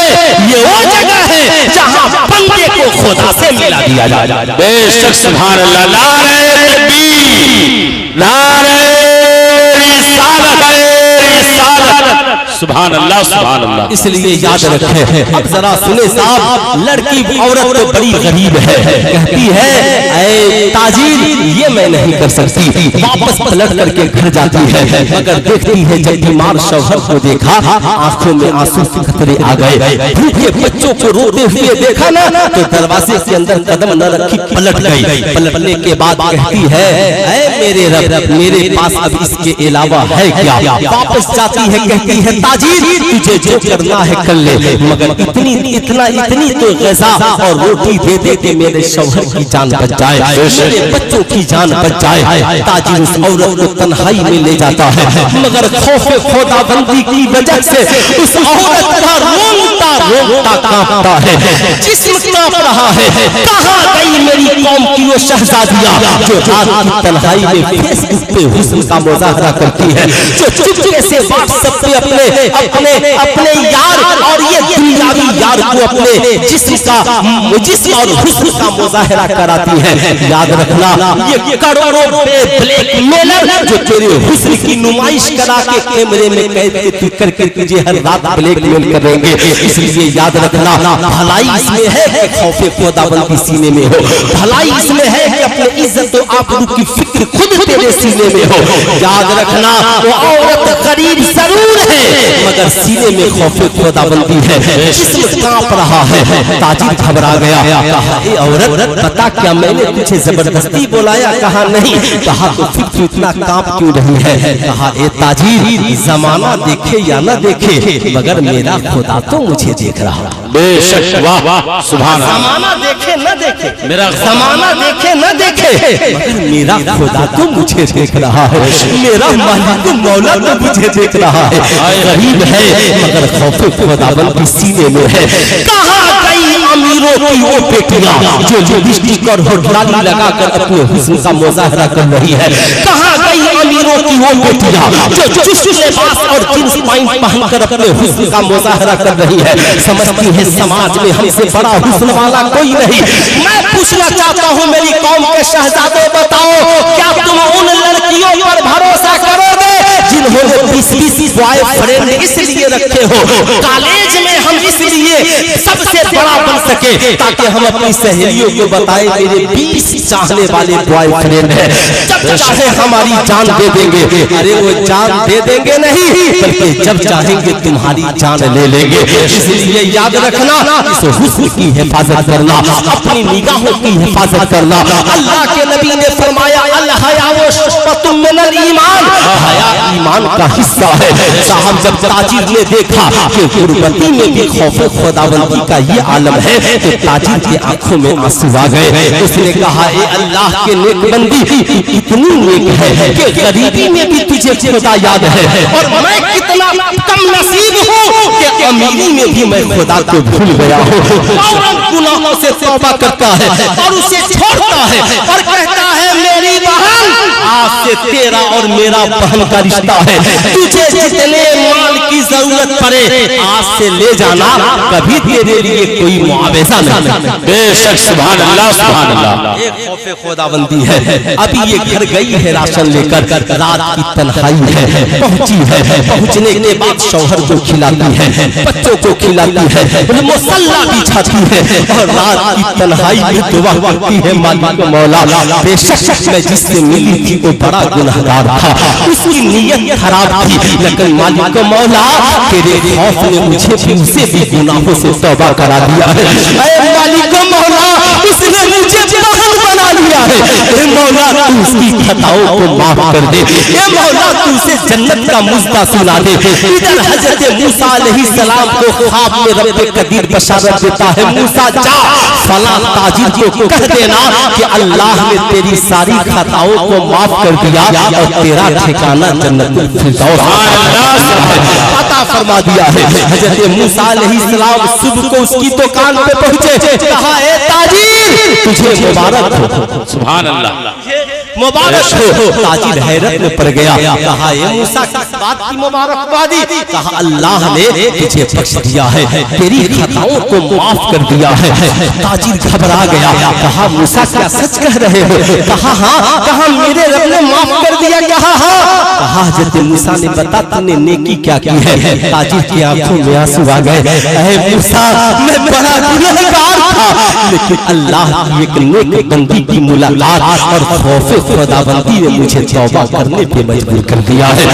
S1: ये वो जगह है जहाँ बंदे को खुदा से मिला दिया जाए।
S2: बेशक सुभान अल्लाह, नारे तकबीर, नारे रिसालत, रिसालत, सुभान अल्लाह सुभान अल्लाह।
S1: اس لیے یاد رکھیں. اب ذرا سنیں صاحب, لڑکی عورت تو بڑی غریب ہے, کہتی ہے اے تاجر یہ میں نہیں کر سکتی, واپس پلٹ کر کے گھر جاتی ہے, مگر دیکھتی ہے جب بیمار شوہر کو دیکھا آنکھوں میں آنسو کے قطرے آ گئے, بھوکے بچوں کو روتے ہوئے دیکھا نا تو دروازے کے اندر قدم نہ رکھی پلٹ گئی. پلٹنے کے بعد کہتی ہے اے میرے رب میرے پاس اب اس کے علاوہ ہے کیا, واپس جاتی ہے کہتی ہے تاجر تجھے جو کرنا ہے کر لے, مگر اتنی تو غذا اور روٹی دے دے کہ میرے شوہر کی جان بچ جائے, میرے بچوں کی جان بچ جائے. تاجر اس عورت کو تنہائی میں لے جاتا ہے, مگر خوف خدا بندی کی وجہ سے اس عورت کا روتا کانپتا ہے, جسم کانپ رہا ہے. کہاں گئی میری قوم کی وہ شہزادیاں جو رات کی تنہائی میں فیس بک پہ حسن کا مظاہرہ کرتی ہے, جو چپکے سے واٹس ایپ پہ اپنے یار اور یہ دنیاوی یار کو اپنے جسم اور حسن کا مظاہرہ کراتی ہے. یاد رکھنا یہ کروڑوں بلیک میلر جو تیرے حسن کی نمائش کرا کے کیمرے میں قید کر کے تجھے ہر رات بلیک میل کریں گے. اس لیے یاد رکھنا بھلائی اس میں ہے کہ خوف خداوند سینے میں ہو, بھلائی اس میں ہے کہ اپنے عزت و آبرو کی فکر خود تیرے سینے میں ہو. یاد رکھنا وہ عورت غریب ضرور ہے مگر سینے میں خوف خداوندی ہے, جسم کانپ رہا ہے. تاجر گھبرا گیا, کہا اے عورت بتا کیا میں نے تجھے زبردستی بلایا, کہا نہیں. کہا تو فکر اتنا کانپ کیوں رہی ہے, کہا اے تاجر زمانہ دیکھے یا نہ دیکھے مگر میرا خدا تو مجھے دیکھ رہا.
S2: بے شک واہ واہ سبحان اللہ.
S1: زمانہ دیکھے نہ دیکھے,
S2: میرا
S1: زمانہ دیکھے نہ دیکھے مگر میرا خدا تو مجھے دیکھ رہا ہے, میرا مالک مولا تو مجھے دیکھ رہا ہے. غریب ہے مگر خوف خداوند کی سینے میں ہے. کہاں گئی امیروں کی وہ بیٹیاں جو لپسٹک اور ہولڈر لگا کر اپنے حسن کا مظاہرہ کر رہی ہے, کہاں گئی امیروں کی وہ بیٹیاں جو چست لباس اور جنس پینٹ پہن کر اپنے حسن کا مظاہرہ کر رہی ہے. سمجھتی ہے سماج میں ہم سے بڑا حسن والا کوئی نہیں. میں پوچھنا چاہتا ہوں میری قوم کے شہزادے بتاؤ کیا تم ان لڑکیوں پر بھروسہ کرو گے جنہوں نے 20 بوائے فرینڈ اس لیے رکھے ہو, کالج میں ہم اس لیے سب سے بڑا بن سکے تاکہ ہم اپنی سہیلیوں کو بتائیں میرے 20 چاہنے والے بوائے فرینڈ ہیں, جب چاہے ہماری جان دے دیں گے. ارے وہ جان دے دیں گے نہیں بلکہ جب چاہیں گے تمہاری جان لے لیں گے. اس لیے یاد رکھنا اس حسن کی حفاظت کرنا, اپنی نگاہوں کی حفاظت کرنا. اللہ کے نبی نے فرمایا الحیا شعبۃ من الایمان, حیا ایمان کا حصہ ہے. صاحب جب تاجر نے دیکھا کہ غربتی میں بھی خوف خداوندی کا یہ عالم ہے تو تاجر کی آنکھوں میں آنسو آ گئے. اس نے کہا اے اللہ کے نیک بندی اتنی نیک ہے کہ غریبی میں بھی تجھے خدا یاد ہے, اور میں کتنا کم نصیب ہوں کہ امیری میں بھی میں خدا کو بھول گیا ہوں. اور گناہوں سے توبہ کرتا ہے اور اسے چھوڑتا ہے اور کہتا ہے میری بہن آج سے تیرا اور میرا بہن کا رشتہ ہے, تجھے جتنے مال کی ضرورت پڑے آج سے لے جانا, کبھی تیرے لیے کوئی معاوضہ نہیں.
S2: بے شک سبحان اللہ سبحان اللہ.
S1: ایک خوف خداوندی ہے. ابھی یہ گھر گئی ہے راشن لے کر, رات کی تنہائی ہے, پہنچی ہے, پہنچنے کے بعد شوہر کو کھلاتی ہے, بچوں کو کھلاتی ہے, مصلی بچھاتی ہے اور رات کی تنہائی میں دعا کرتی ہے مالک مولا بے شک میں جس سے ملی تھی وہ بڑا گنہگار تھا, اس کی نیت خراب تھی, لیکن مالک مولا تیرے خوف نے مجھے بھی اسے بھی گناہوں سے توبہ کرا دیا ہے. اے مالک مولا اس نے مجھے بہن بنا لیا ہے, اے مولا تو اس کی خطاؤں کو معاف کر دے, اے مولا تو اسے جنت کا مژدہ سنا دے. ادھر حضرت موسیٰ علیہ السلام کو خواب میں رب قدیر بشارت دیتا ہے, موسیٰ جا فلاں تاجر کو کہہ دینا کہ اللہ نے تیری ساری خطاؤں کو معاف کر دیا اور تیرا ٹھکانہ جنت الفردوس عطا فرما دیا ہے. حضرت موسیٰ علیہ السلام صبح کو اس کی دکان پہ پہنچے, کہا اے تاجر تجھے مبارک ہو.
S2: سبحان اللہ.
S1: मुबारक हो। ताजिर हैरत में पड़ गया, कहा ये मूसा किस बात की मुबारकबादी? कहा अल्लाह ने तुझे बख्श दिया है, तेरी खताओं को माफ कर दिया है। ताजिर घबरा गया, कहा मूसा क्या सच कह रहे हो? कहा हाँ। कहा मेरे रब ने माफ कर दिया? कहा हाँ। कहा हज़रत मूसा ने बता तूने नेकी क्या की है? ताजिर की आंखों में आंसू आ गए, ऐ मूसा मैं बड़ा गुनहगार था, लेकिन अल्लाह की एक नेक बंदी की मुलाकात और खौफ खुदाबंदी ने मुझे तौबा करने पे मजबूर कर दिया है।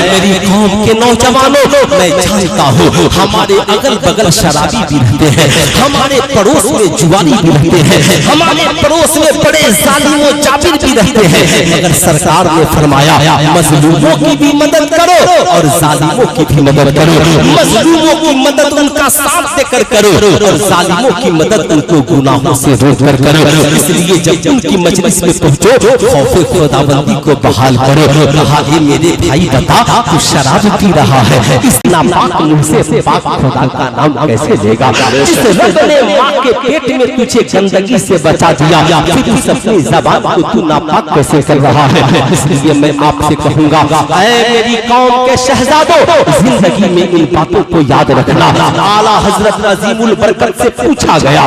S1: मेरी कौम के नौजवानों, मैं जानता हूँ हमारे अगल बगल शराबी भी रहते हैं, हमारे पड़ोस में जुआरी भी रहते हैं, हमारे पड़ोस में बड़े जालिमों जाबिर भी रहते हैं, मगर सरकार ने फरमाया मजलूमों की भी मदद करो और जालिमों की भी मदद करो। मजलूमों की मदद उनका साथ देकर करो और जालिमों की मदद उनको गुनाहों से रोक कर करो। इसलिए जब उनकी मजलिस में पहुंचो खौफ खुदाबंदी को बहाल करो। कहा ये मेरे भाई बता तू शराब पी रहा है, इस नापाक मुंह से पाक खुदा का नाम कैसे लेगा? जिस रब ने माँ के पेट में तुझे गंदगी से बचा दिया, फिर इस अपनी ज़बान को तू नापाक कैसे कर रहा है? इसलिए मैं आपसे कहूँगा ऐ मेरी कौम के शहजादों, जिंदगी में इन बातों को याद रखना। आला हजरत अजीमुल बरकत से पूछा गया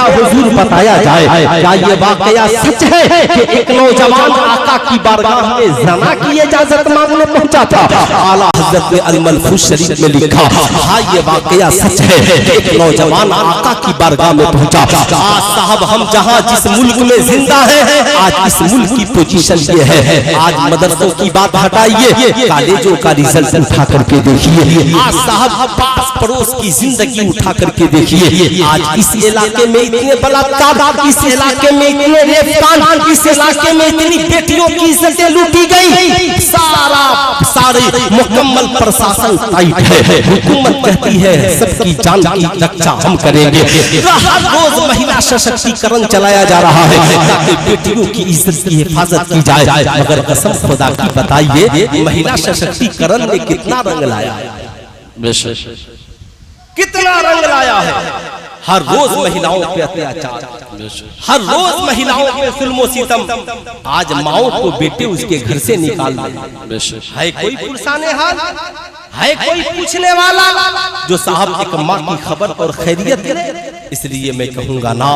S1: हुजूर बताया जाए क्या ये वाकया सच है कि एक नौजवान आका की बारगाह में ज़ना की इजाजत मांगने पहुंचा था? आला हजरत ने अल-मलफूज शरीफ में लिखा हाँ ये वाकया सच है, एक नौजवान आका की बारगाह में पहुंचा। आज साहब हम जहां जिस मुल्क में जिंदा है, आज इस मुल्क की पोजीशन ये है। आज मदरसों की बात हटाइए, कॉलेजों का रिजल्ट उठा करके देखिए। आज साहब पास पड़ोस की जिंदगी उठा करके देखिए। आज इस इलाके में इतने बलात्कार, इस इलाके में इतने रेपकांड, इस इलाके में इतनी बेटियों की इज्जतें लूटी गई। सारे मुकम्मल प्रशासन टाइट है, हुकूमत कहती है सबकी जान की रक्षा हम करेंगे। हर रोज महिला सशक्तिकरण चलाया जा रहा है ताकि बेटियों की इज्जत की हिफाजत की जाए, मगर कसम खुदा की बताइए महिला सशक्तिकरण ने कितना रंग लाया है? कितना रंग लाया है? हर रोज महिलाओं पे अत्याचार, हर रोज महिलाओं पे जुल्म सितम। आज माओ को बेटे उसके घर से निकाल दे, है कोई पुरसाने हाल? है कोई पूछने वाला जो साहब एक माँ की खबर और खैरियत दे? इसलिए मैं कहूँगा ना,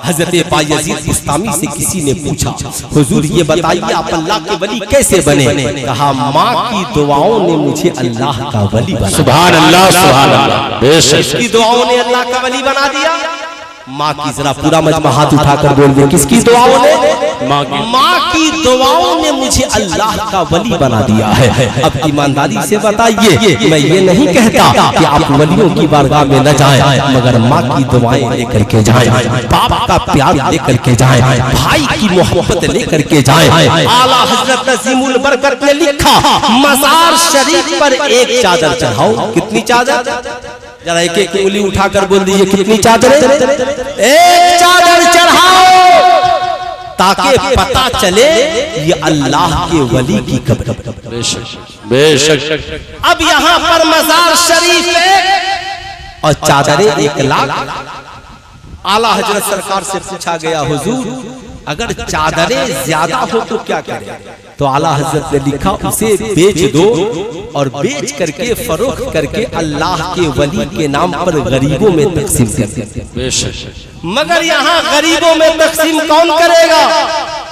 S1: हजरत बायजीद इस्लामी से किसी ने पूछा हुजूर ये बताइए आप अल्लाह के वली कैसे बने? कहा माँ की दुआओं ने मुझे अल्लाह का वली बना।
S2: सुभान अल्लाह, सुभान अल्लाह।
S1: किसकी दुआओं ने अल्लाह का वली बना दिया? माँ की। जरा पूरा मजमा हाथ उठाकर बोल दे किसकी दुआओं ने? माँ की दुआओं ने मुझे अल्लाह का वली बना दिया है। अब ईमानदारी से बताइए, मैं ये नहीं कहता कि आप वलियों की बारगाह में न जाएं, मगर माँ की दुआएं लेकर के जाएं, बाप का प्यार लेकर के जाएं, भाई की मोहब्बत लेकर के जाएं। आला हजरत अजीमुल बरकत ने लिखा मज़ार शरीफ पर एक चादर चढ़ाओ। कितनी चादर? जरा एक एक उंगली उठाकर बोल दीजिए कितनी चादर? एक चादर चढ़ाओ ताकि पता चले ये अल्लाह के वली की कब्र। बेशक। अब यहाँ पर मज़ार शरीफ है और चादरें 1 लाख। आला हजरत सरकार से पूछा गया हुजूर अगर चादरें ज्यादा हो तो क्या करें? तो आला हजरत ने लिखा उसे बेच दो और बेच करके फरोख्त करके अल्लाह के वली के नाम पर गरीबों में तकसीम कर दे। मगर यहाँ गरीबों में तकसीम कौन करेगा?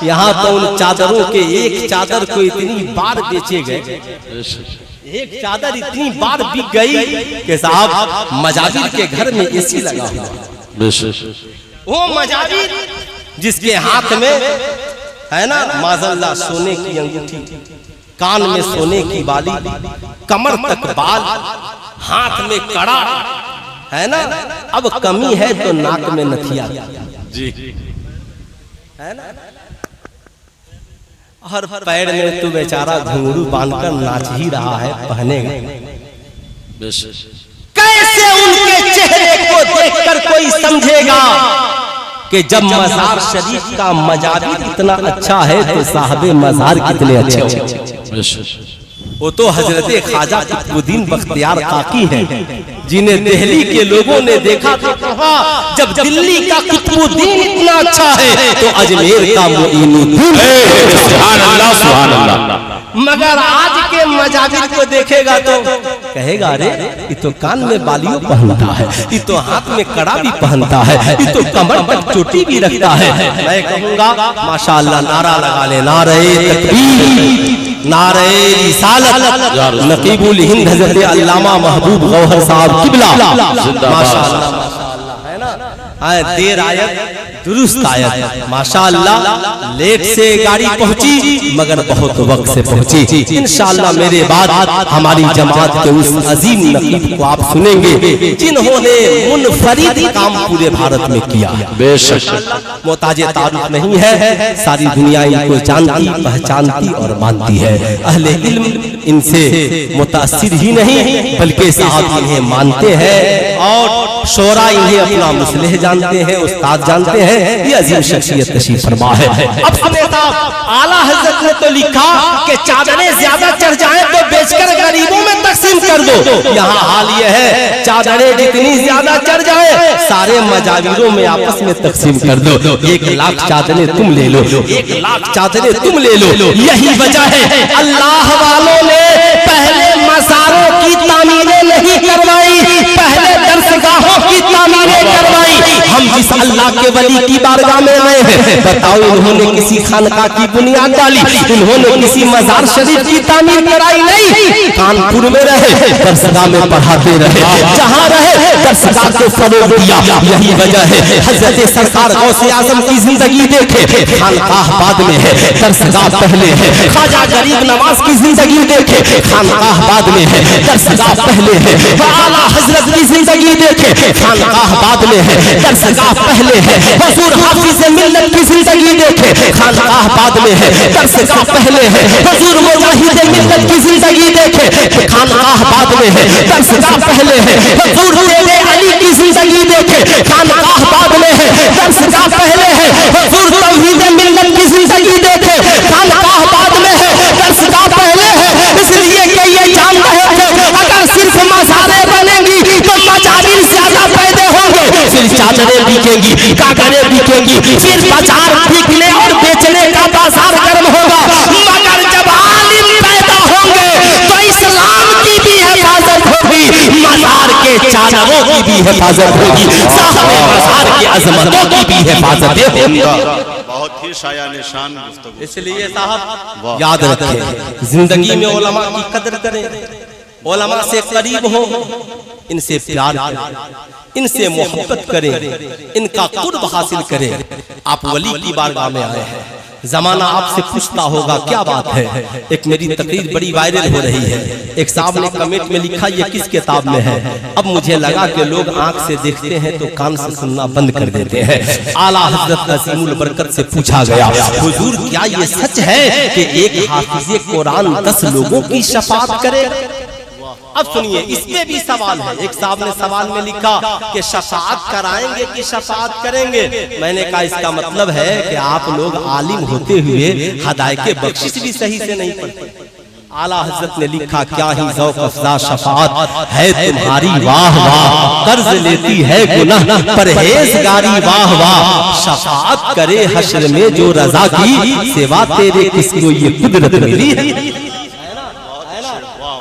S1: यहाँ तो उन चादरों के एक चादर को इतनी बार बेचे गए, एक चादर इतनी बार बिक गई कि साहब मजाजिर के घर में एसी लगा हुआ। वो मजाजिर जिसके हाथ में है ना माज़ल्लाह सोने की अंगूठी, कान में सोने की बाली, कमर तक बाल, हाथ में कड़ा, है ना। अब कमी है तो नाक में नथिया जी, है ना। हर पैर में तो बेचारा घुंघरू बांधकर नाच ही रहा है, पहनेगा कैसे? उनके चेहरे को देखकर कोई समझेगा कि जब मज़ार शरीफ का मजाबिर इतना अच्छा है तो साहबे मज़ार कितने अच्छे होंगे। وہ تو حضرت خواجہ قطبالدین بختیار کاکی ہیں، جنہیں دہلی کے لوگوں نے دیکھا تو کہا جب دلی کا قطبالدین اتنا اچھا ہے تو اجمیر کا معین الدین
S2: سبحان اللہ سبحان اللہ۔
S1: مگر آج کے مجاور کو دیکھے گا تو کہے گا ارے یہ تو کان میں بالیوں پہنتا ہے، یہ تو ہاتھ میں کڑا بھی پہنتا ہے، یہ تو کمر پر چوٹی بھی رکھتا ہے۔ میں کہوں گا ماشاءاللہ نعرہ لگا لے، نعرہ تکبیر، نعرہ رسالت، نقیب الہند حضرت علامہ محبوب گوہر صاحب قبلہ، ماشاءاللہ ہے نا۔ دیر آیت درست آیت، ماشاءاللہ لیٹ سے گاڑی پہنچی مگر بہت وقت سے پہنچی۔ انشاءاللہ میرے بعد ہماری جماعت کے اس عظیم نقیب کو آپ سنیں گے جنہوں نے منفرد کام پورے بھارت میں کیا،
S2: بے شک
S1: محتاج تعارف نہیں ہے، ساری دنیا ان کو جانتی پہچانتی اور مانتی ہے۔ اہل علم ان سے متاثر ہی نہیں بلکہ صاحب انہیں مانتے ہیں اور شورا انہیں اپنا مصلح جانتے ہیں، استاد جانتے ہیں۔ یہ عظیم شخصیت تشریف فرما ہے۔ اب سنیں صاحب، اعلیٰ حضرت نے تو لکھا کہ چادریں زیادہ چڑھ جائیں تو بیچ کر غریبوں میں تقسیم کر دو۔ یہاں حال یہ ہے چادریں جتنی زیادہ چڑھ جائیں سارے مجاوروں میں آپس میں تقسیم کر دو۔ 1,00,000 چادریں تم لے لو، 1,00,000 چادریں تم لے لو۔ یہی وجہ ہے اللہ والوں نے پہلے مزاروں کی تعمیریں نہیں کروائی، پہلے درسگاہوں کی تعمیریں کروائی۔ ہم جس اللہ کے ولی کی بارگاہ میں آئے ہیں، بتاؤ انہوں نے کسی خانقاہ کی بنیاد ڈالی، انہوں نے کسی مزار شریف کی تعمیر کرائی نہیں۔ کانپور میں رہے درسگاہ میں پڑھاتے رہے، جہاں رہے درسگاہ کو فروغ دیا۔ یہی وجہ ہے حضرت سرکار غوث اعظم کی زندگی دیکھے، خانقاہ بعد میں ہے درسگاہ پہلے ہے۔ خواجہ غریب نواز کی زندگی دیکھے، خانقاہ بعد میں ہے درسگاہ پہلے ہے۔ اعلیٰ حضرت کی زندگی دیکھے، خانقاہ بعد میں ہے درسگاہ پہلے ہے۔ حضور حافظ ملت کی زندگی دیکھے، خانقاہ بعد میں ہے درسگاہ پہلے ہے۔ حضور مجاہد ملت کی زندگی دیکھے، خانقاہ بعد میں ہے درسگاہ پہلے ہے۔ حضور تیرے علی کی زندگی دیکھے، خانقاہ بعد میں ہے درسگاہ پہلے ہے۔ حضور توحید ملت کی زندگی دیکھے، خانقاہ بعد میں ہے درسگاہ پہلے ہے۔ اس لیے کہ یہ جان رہے تھے اگر صرف مزاریں بنیں گی تو مجاور زیادہ پیدا ہوں گے، پھر چادریں بکیں گی، کاغذیں بکیں گی، پھر بازار بکنے اور بیچنے کا بازار گرم ہوگا۔ مگر جب عالم پیدا ہوں گے تو اسلام کی بھی حفاظت ہوگی، مزار کے چادروں کی بھی حفاظت ہوگی، صاحب مزار کی عظمتوں کی بھی حفاظت ہوگی۔
S3: بہت ہی شایان شان گفتگو۔
S1: اس لیے صاحب یاد رکھیں، زندگی میں علماء کی قدر کریں، علماء سے قریب ہوں، ان سے پیار کریں، ان سے محبت کریں، ان کا قرب حاصل کریں۔ آپ ولی کی بارگاہ میں آئے ہیں، زمانہ آپ سے پوچھتا ہوگا کیا بات ہے۔ ایک میری تقریر بڑی وائرل ہو رہی ہے، ایک صاحب نے کمنٹ میں لکھا یہ کس کتاب میں ہے۔ اب مجھے لگا کہ لوگ آنکھ سے دیکھتے ہیں تو کان سے سننا بند کر دیتے ہیں۔ اعلیٰ حضرت عظیم البرکت سے پوچھا گیا حضور کیا یہ سچ ہے کہ ایک حافظ قرآن 10 لوگوں کی شفاعت کرے؟ اب سنیے اس میں بھی سوال ہے۔ ایک صاحب نے سوال میں لکھا کہ شفاعت کرائیں گے کہ شفاعت کریں گے؟ میں نے کہا اس کا مطلب ہے کہ آپ لوگ عالم ہوتے ہوئے ہدایت بخشش بھی صحیح سے نہیں پڑھتے۔ اعلیٰ حضرت نے لکھا کیا ہی ذوق افزا شفاعت ہے تمہاری واہ واہ، قرض لیتی ہے گناہ پرہیزگاری واہ واہ، شفاعت کرے حشر میں جو رضا کی، سوا تیرے کس کو یہ قدرت ملی ہے۔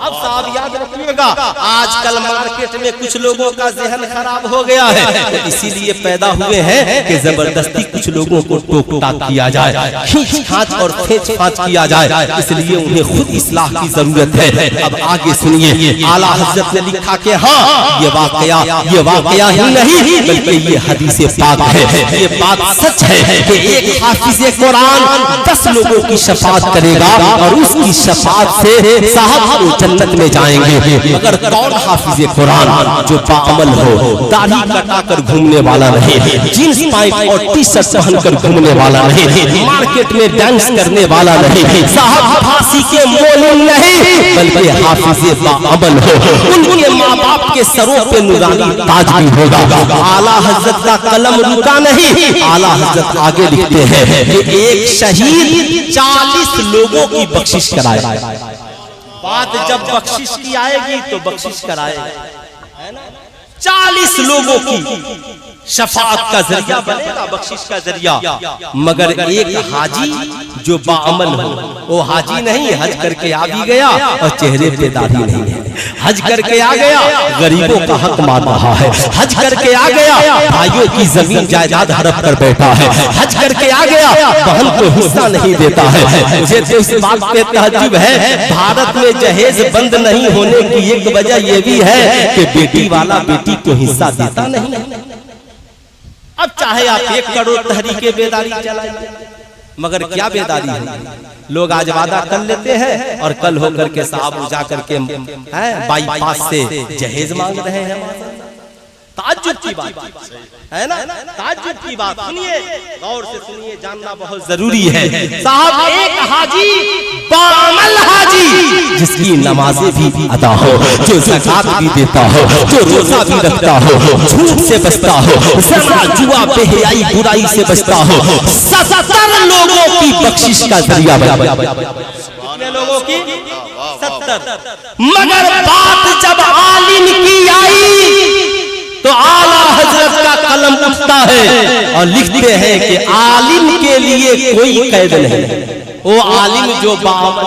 S1: اب صاحب یاد رکھیے گا آج کل مارکیٹ میں کچھ لوگوں کا ذہن خراب ہو گیا ہے، اسی لیے پیدا ہوئے ہیں کہ زبردستی کچھ لوگوں کو ٹوک ٹاک کیا جائے، کھینچ کھانچ اور پھینچ پھانچ کیا جائے، اس لیے انہیں خود اصلاح کی ضرورت ہے۔ اب آگے سنیے، اعلیٰ حضرت نے لکھا کہ ہاں یہ واقعہ ہی نہیں بلکہ یہ حدیث پاک ہے، یہ بات سچ ہے کہ ایک حافظ قرآن 10 لوگوں کی شفاعت کرے گا اور اس کی شفاعت سے صاحب جنت میں جائیں گے۔ مگر کون حافظ قرآن جو باعمل ہو، داڑھی کٹا کر گھومنے والا نہیں، جینس پائنٹ اور ٹی شرٹ پہن کر گھومنے والا نہیں، مارکیٹ میں ڈانس کرنے والا نہیں، صاحب پھانسی کے مولوی نہیں بلکہ حافظ باعمل ہو، ان کے ماں باپ کے سروں پہ نورانی تاج بھی ہوگا۔ اعلیٰ حضرت کا قلم رکا نہیں، اعلیٰ حضرت آگے لکھتے ہیں کہ ایک شہید 40 لوگوں کی بخشش کرائے۔ बात जब बख्शिश की आएगी तो बख्शिश कराएगा, 40 लोगों की शफाअत का जरिया बनेगा, बख्शिश का जरिया। मगर एक हाजी जो बाअमल हो, वो हाजी नहीं, हज करके आ भी गया और चेहरे पे दाढ़ी नहीं है, हज करके आ गया गरीबों का हक मार रहा है, हज करके आ गया भाइयों की जमीन जायदाद हड़प कर बैठा है, हज करके आ गया बहन को हिस्सा नहीं देता है। मुझे तो इस बात पे तहज्जुब है, भारत में जहेज बंद नहीं होने की एक वजह ये भी है कि बेटी वाला बेटी को हिस्सा देता नहीं। अब चाहे आप 1 करोड़ तहरीके बेदारी चलाइए, मगर क्या बेदारी है? लोग आज वादा कर लेते हैं और कल होकर के साहब जा करके बाईपास से जहेज मांग रहे हैं। ताज्जुब की बात है ना, ताज्जुब की बात। सुनिए, गौर से सुनिए, जानना बहुत जरूरी है। साहब एक हाजी, बाअमल हाजी, जिसकी नमाजें भी अदा हो, जो ज़कात भी देता हो, जो रोजा भी रखता हो, झूठ से बचता हो, ज़ना जुआ बेहयाई बुराई से बचता हो, 70 लोगों की बख्शिश का जरिया बना। कितने लोगों की? 70। मगर बात जब आलिम की आई तो आला हजरत का कलम उठता है और लिखते हैं कि आलिम के लिए कोई कैद नहीं। वो आलिम जो बाअमल,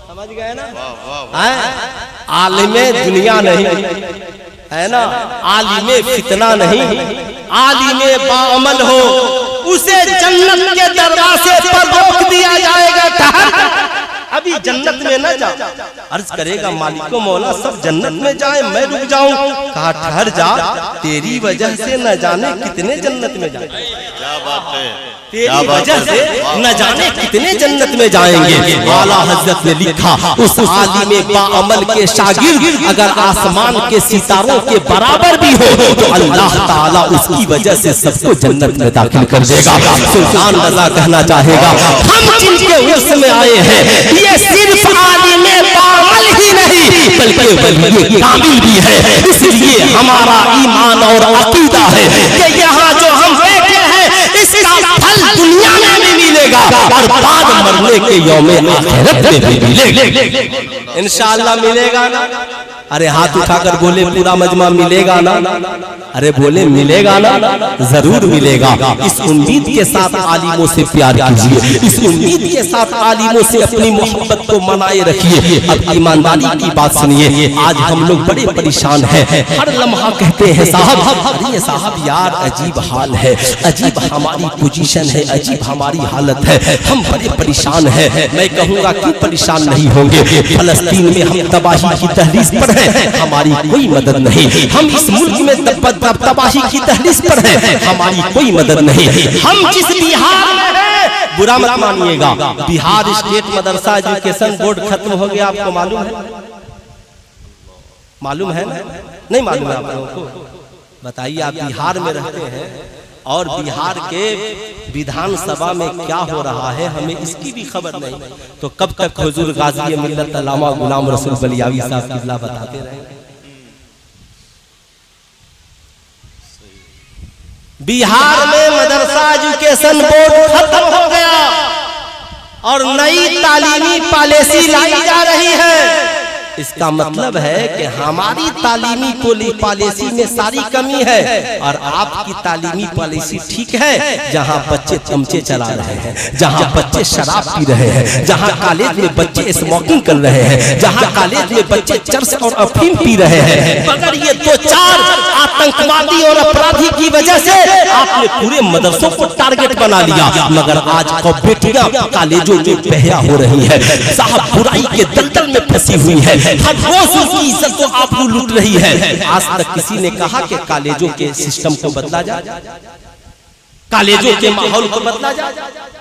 S1: समझ गए ना, आलिमे दुनिया नहीं है ना, आलिमे फितना नहीं, आलिमे बाअमल हो उसे जन्नत के दरवाजे पर रोक दिया जाएगा। अभी जन्नत में न जा, अर्ज करेगा मालिको मौला सब जन्नत में जाए, मैं रुक जाऊं। कहा ठहर जा, तेरी वजह से न जाने कितने जन्नत में जाए।
S3: क्या बात है,
S1: तेरी वजह से न जाने कितने जन्नत में जाएंगे। आला हजरत ने लिखा उस आलिम बाअमल के शागिर्द अगर आसमान के सितारों के बराबर भी हो तो अल्लाह ताला उसकी वजह से सबको जन्नत में दाखिल कर देगा। सुल्तान रज़ा कहना चाहेगा, हम जिनके उर्स में आए हैं ये सिर्फ आलिम बाअमल ही नहीं बल्कि वली कामिल भी है। इसलिए हमारा ईमान और अकीदा है कि यहाँ जो हम बैठे हैं इसका फल दुनिया में भी मिलेगा और बाद मरने के यौमे आखिरत में भी मिलेगा। इंशाअल्लाह मिलेगा ना? अरे हाथ उठाकर बोले पूरा मजमा मिलेगा ना? अरे बोले मिलेगा ना? जरूर मिलेगा। इस उम्मीद के साथ आलिमों से प्यार कीजिए, इस उम्मीद के साथ आलिमों से अपनी मोहब्बत को मनाए रखिए। अब ईमानदारी की बात सुनिए, आज हम लोग बड़े परेशान हैं, हर लम्हा कहते हैं साहब, अरे साहब यार अजीब हाल है, अजीब हमारी पोजीशन है, अजीब हमारी हालत है, हम बड़े परेशान हैं। मैं कहूँगा कि परेशान नहीं होंगे। फलस्तीन में हम तबाही की तहरीस पर हैं, हमारी कोई मदद नहीं। हम इस मुल्क में तबाही की तहरीस पर हैं, हमारी कोई मदद नहीं। हम जिस बिहार में हैं, बुरा मत मानिएगा, बिहार स्टेट मदरसा एजुकेशन बोर्ड खत्म हो गया। आपको मालूम है? मालूम है ना? नहीं मालूम है आप लोगों को? बताइए, आप बिहार में रहते हैं और बिहार के विधानसभा में क्या हो रहा है हमें इसकी भी खबर नहीं। तो कब तक हुजूर गाजी मिल्लत अल्लामा गुलाम रसूल बलियावी साहब किबला बताते रहेंगे? बिहार में मदरसा एजुकेशन बोर्ड खत्म हो गया और नई तालीमी पॉलिसी लाई जा रही है। इसका मतलब है कि हमारी तालीमी पॉलिसी में सारी कमी है और आपकी तालीमी पॉलिसी ठीक है। जहां बच्चे चमचे चला रहे हैं, जहां बच्चे शराब पी रहे हैं, जहां कॉलेज में बच्चे स्मोकिंग कर रहे हैं, जहां कॉलेज में बच्चे चरस और अफीम पी रहे हैं, मगर ये 2-4 आतंकवादी और अपराधी की वजह से आपने पूरे मदरसों को टारगेट बना लिया। मगर आज बेटियां कॉलेजों में बहया हो रही है, साहब बुराई के दलदल में फंसी हुई है, हर रोज उसकी इज्जत को आप लूट रही है। आज तक किसी ने कहा कि कॉलेजों के सिस्टम को बदला जाए, कॉलेजों के माहौल को बदला जाए?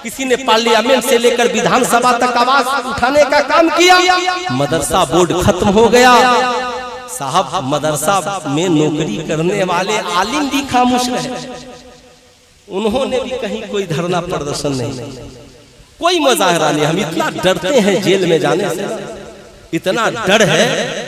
S1: किसी ने पार्लियामेंट से लेकर विधानसभा तक आवाज उठाने का काम किया? मदरसा बोर्ड खत्म हो गया। साहब मदरसा में नौकरी करने वाले आलिम भी खामोश रहे, उन्होंने भी कहीं कोई धरना प्रदर्शन नहीं, कोई मुजाहरा नहीं। हम इतना डरते हैं जेल में जाने से, इतना डर है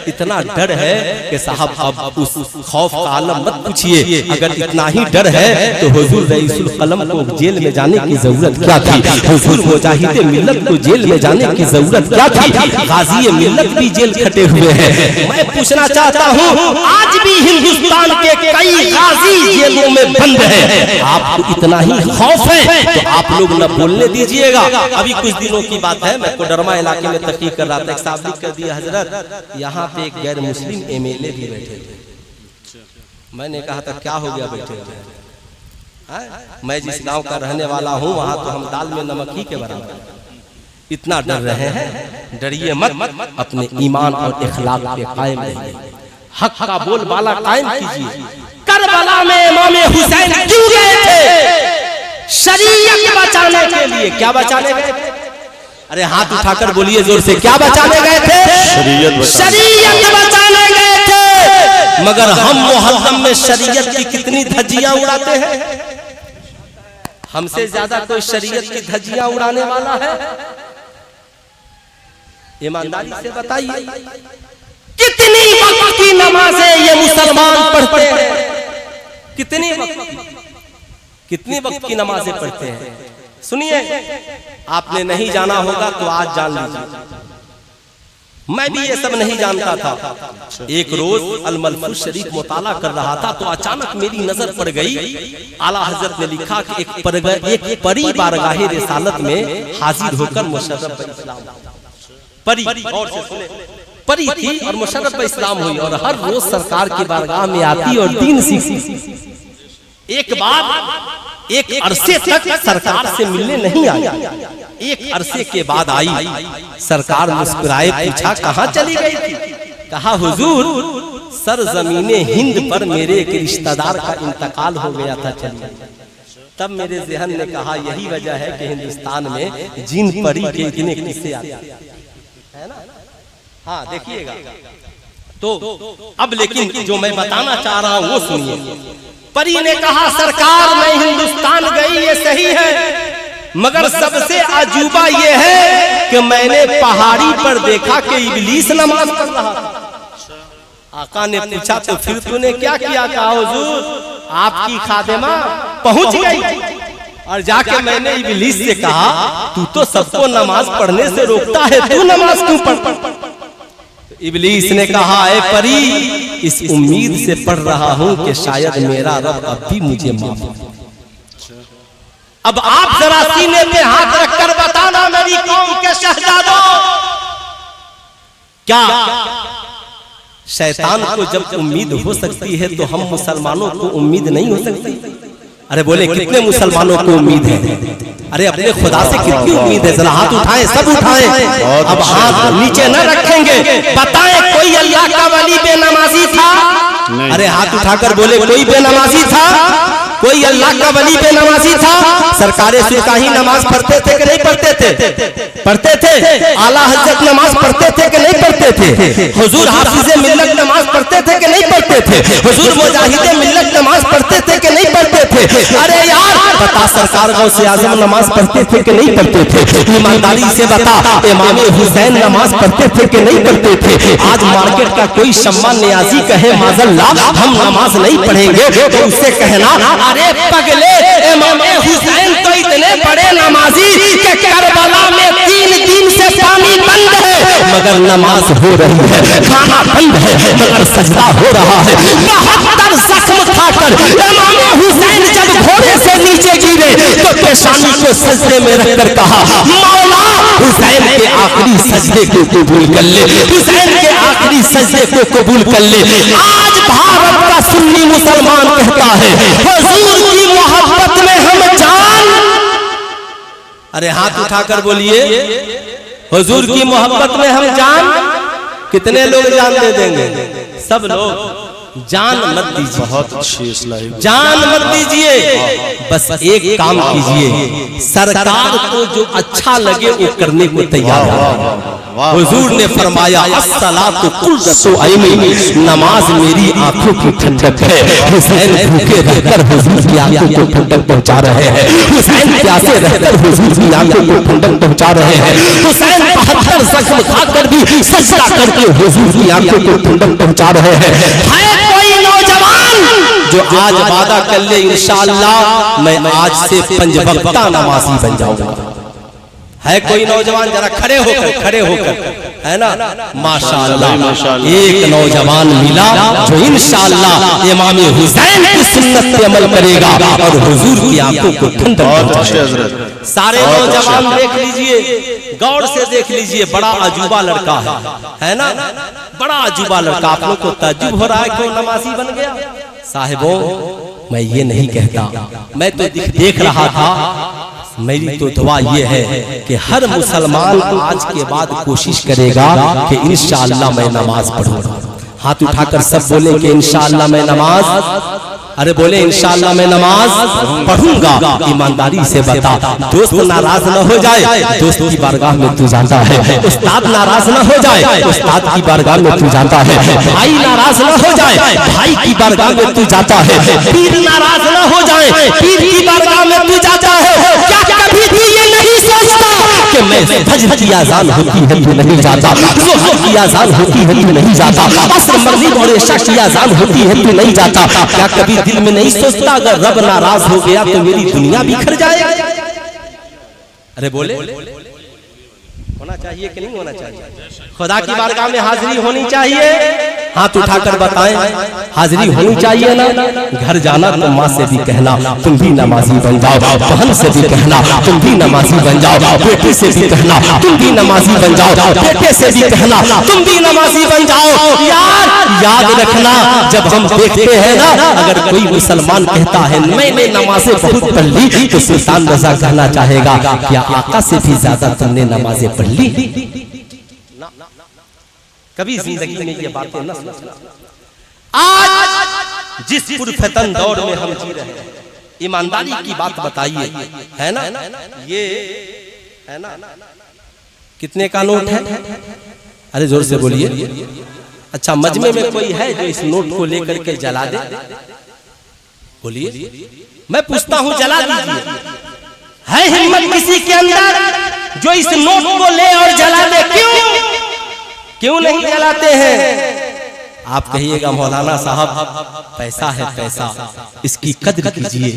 S1: اتنا ڈر ہے کہ صاحب اب اس خوف کا عالم مت پوچھئے. اگر اتنا ہی ڈر ہے تو حضور رئیس القلم کو جیل میں جانے کی ضرورت کیا تھی؟ حضور مجاہد ملت کو جیل میں جانے کی ضرورت کیا تھی؟ غازی ملت بھی جیل کھٹے ہوئے ہیں. میں پوچھنا چاہتا ہوں آج بھی ہندوستان کے کئی غازی جیلوں میں بند ہیں. آپ کو اتنا ہی خوف ہے تو آپ لوگ نہ بولنے دیجئے گا. ابھی کچھ دنوں کی بات ہے, میں کوڈرما علاقے میں تحقیق کر رہا تھا. ایک صاحب لکھ کر دیا حضرت یہاں پہ ایک غیر مسلم ایم ایل اے بھی بیٹھے تھے. میں نے کہا تھا کیا ہو گیا بیٹھے ہوئے؟ میں جس گاؤں کا رہنے والا ہوں وہاں تو ہم دال میں نمک ہی کے برابر. اتنا ڈر رہے ہیں, ڈریے مت, اپنے ایمان اور اخلاق پہ قائم رہیے, حق کا بول بالا قائم کیجیے. کربلا میں امام حسین کیوں گئے تھے؟ شریعت بچانے کے لیے. کیا بچانے گئے تھے؟ ارے ہاتھ اٹھا کر بولیے زور سے, کیا بچانے گئے تھے؟ شریعت بچانے گئے تھے. مگر ہم محرم میں شریعت کی کتنی دھجیاں اڑاتے ہیں؟ ہم سے زیادہ کوئی شریعت کی دھجیاں اڑانے والا ہے؟ ایمانداری سے بتائیے کتنی وقت کی نمازیں یہ مسلمان پڑھتے ہیں؟ کتنی وقت کی نمازیں پڑھتے ہیں؟ سنیے, آپ نے نہیں جانا ہوگا تو آج جان لیجیے. میں بھی یہ سب نہیں جانتا تھا. ایک روز الملفوظ شریف مطالعہ کر رہا تھا تو اچانک میری نظر پڑ گئی. اعلیٰ حضرت نے لکھا کہ ایک پری بارگاہ رسالت میں حاضر ہو کر مشرف اسلام پری, اور سے سنے, پری تھی اور مشرف اسلام ہوئی اور ہر روز سرکار کی بارگاہ میں آتی اور دین سیکھتی. ایک بار ایک عرصے تک سرکار سے ملنے نہیں آئی. ایک عرصے کے بعد آئی. سرکار مسکرائے, پوچھا کہاں چلی گئی تھی؟ کہا حضور سرزمین ہند پر میرے ایک رشتہ دار کا انتقال ہو گیا تھا, چلی. تب میرے ذہن نے کہا یہی وجہ ہے کہ ہندوستان میں جن پری کے اتنے قصے آتے ہیں نا. ہاں دیکھیے گا. تو اب لیکن جو میں بتانا چاہ رہا ہوں وہ سنیے. پری نے کہا سرکار میں ہندوستان گئی یہ صحیح ہے, مگر سب سے عجوبہ یہ ہے کہ میں نے پہاڑی پر دیکھا کہ ابلیس نماز پڑھ رہا تھا. آقا نے پوچھا تو پھر تو نے کیا کیا؟ کہا حضور آپ کی خادمہ پہنچ گئی اور جا کے میں نے ابلیس سے کہا تو سب کو نماز پڑھنے سے روکتا ہے, تو نماز کیوں پڑھتا؟ ابلیس نے کہا اے پری اس امید سے پڑھ رہا ہوں کہ شاید میرا رب اب بھی مجھے معاف کرے. اب آپ ذرا سینے پہ ہاتھ رکھ کر بتانا میری قوم کے شہزادوں, کیا شیطان کو جب امید ہو سکتی ہے تو ہم مسلمانوں کو امید نہیں ہو سکتی؟ ارے بولے کتنے مسلمانوں کو امید ہے؟ ارے اپنے خدا سے کتنی امید ہے؟ ذرا ہاتھ اٹھائیں, سب اٹھائیں. اب ہاتھ نیچے نہ رکھیں گے. بتائیں کوئی اللہ کا ولی بے نمازی تھا؟ ارے ہاتھ اٹھا کر بولے کوئی بے نمازی تھا؟ کوئی اللہ کا ولی بے نمازی تھا؟ سرکار سلطانی نماز پڑھتے تھے کہ نہیں پڑھتے تھے؟ پڑھتے تھے. اعلیٰ حضرت نماز پڑھتے تھے کہ نہیں پڑھتے تھے؟ حضور حافظ ملت نماز پڑھتے تھے کہ نہیں پڑھتے تھے؟ حضور مجاہد ملت نماز پڑھتے تھے کہ نہیں پڑھتے تھے؟ ارے یار بتا سرکار غوث اعظم نماز پڑھتے تھے کہ نہیں پڑھتے تھے؟ ایمانداری سے بتا امام حسین نماز پڑھتے تھے کہ نہیں پڑھتے تھے؟ آج مارکیٹ کا کوئی شمع نیازی کہے معاذ اللہ ہم نماز نہیں پڑھیں گے تو اس سے کہنا ارے پگلے امام حسین تو اتنے بڑے نمازی کہ کربلا میں 3 دن سے پانی بند ہے مگر نماز ہو رہی ہے, کھانا بند ہے مگر سجدہ ہو رہا ہے. 72 زخم کھا کر امام حسین جب گھوڑے سے نیچے گرے تو پیشانی کو سجدے میں رکھ کر کہا مولا حسین کے آخری سجدے کو قبول کر لے, حسین کے آخری سجدے کو قبول کر لے. آج بھارت کا سنی مسلمان کہتا ہے حضور کی محبت میں ہم جان. ارے ہاتھ اٹھا کر بولیے حضور کی محبت میں ہم جان. کتنے لوگ جان دے دیں گے؟ سب لوگ. जान मत दीजिए,
S3: बहुत अच्छी इस्लाही
S1: जान मत दीजिए, बस एक काम कीजिए, सरकार को जो अच्छा लगे वो करने को तैयार है। हुजूर ने फरमाया अस्सलातु कुर्रतु ऐनी, नमाज मेरी आंखों की ठंडक है। हुसैन भूखे रहकर हुजूर की आंखों को ठंडक पहुंचा रहे हैं, हुसैन प्यासे रहकर हुजूर की आंखों को ठंडक पहुंचा रहे हैं, हुसैन 72 जख्म खाकर भी सजदा करके हुजूर की आंखों को ठंडक पहुंचा रहे हैं। है कोई नौजवान जो आज वादा कर ले इंशाअल्लाह मैं आज से 5 वक्ता नमाजी बन जाऊंगा? है कोई नौजवान? जरा खड़े होकर है ना, माशाअल्लाह एक नौजवान मिला जो इंशाअल्लाह इमाम हुसैन की सुन्नत पे अमल करेगा और हुजूर की आंखों को ठंडक पहुंचाएगा। सारे नौजवान देख लीजिए, गौर से देख लीजिए, बड़ा अजूबा लड़का है ना, बड़ा अजूबा लड़का। आप लोग को ताज्जुब हो रहा है क्यों नमाजी बन गया? साहिबों मैं ये नहीं कहता, मैं तो देख रहा था। मेरी तो दुआ ये है कि हर मुसलमान आज के बाद कोशिश करेगा कि इंशाअल्लाह मैं नमाज पढ़ूंगा। हाथ उठाकर सब बोले कि इंशाअल्लाह मैं नमाज, अरे बोले इंशाअल्लाह मैं नमाज पढ़ूंगा। ईमानदारी से बता, दोस्त नाराज न हो जाए, दोस्त की बारगाह में तू जानता है। उस्ताद नाराज न हो जाए, उस्ताद की बारगाह में तू जानता है। भाई नाराज न हो जाए, भाई की बारगाह में तू जाता है। पीर नाराज न हो जाए, पीर की बारगाह में तू जाता है। क्या कभी भी ये नहीं सोचता कि मैं फज्र की अज़ान होती है तू नहीं जाता, ज़ोहर की अज़ान होती है तू नहीं जाता, असर मग़रिब और इशा की अज़ान होती है तू नहीं जाता? क्या कभी दिल में नहीं सोचता अगर रब नाराज हो गया तो मेरी दुनिया बिखर जाएगी? अरे बोले होना चाहिए कि नहीं होना चाहिए? खुदा की बारगाह में हाजिरी होनी चाहिए। हाथ उठाकर बताएं, हाजिरी होनी चाहिए ना? घर जाना तो माँ से भी कहना तुम भी नमाजी बन जाओ, बहन से भी कहना तुम भी नमाजी बन जाओ, बेटी से भी कहना तुम भी नमाजी बन जाओ, बेटे से भी कहना तुम भी नमाजी बन जाओ। यार याद रखना, जब हम देखते हैं ना, अगर कोई मुसलमान कहता है मैंने नमाजें बहुत पढ़ ली, तो सुल्तान रज़ा कहना चाहेगा क्या आका से भी ज्यादा तुमने नमाजें पढ़ ली? कभी जिंदगी में ये बातें न सोचना। आज जिस पुरफतन दौर में हम जी रहे हैं, ईमानदारी की बात बताइए, है ना? ये है ना, कितने का नोट है? अरे जोर से बोलिए। अच्छा, मजमे में कोई है जो इस नोट को लेकर के जला दे? बोलिए, मैं पूछता हूं, जला दीजिए। है हिम्मत किसी के अंदर जो इस नोट को ले और जला दे? क्यों नहीं जलाते हैं? आप कहिएगा मौलाना साहब पैसा है पैसा, इसकी कद्र कीजिए,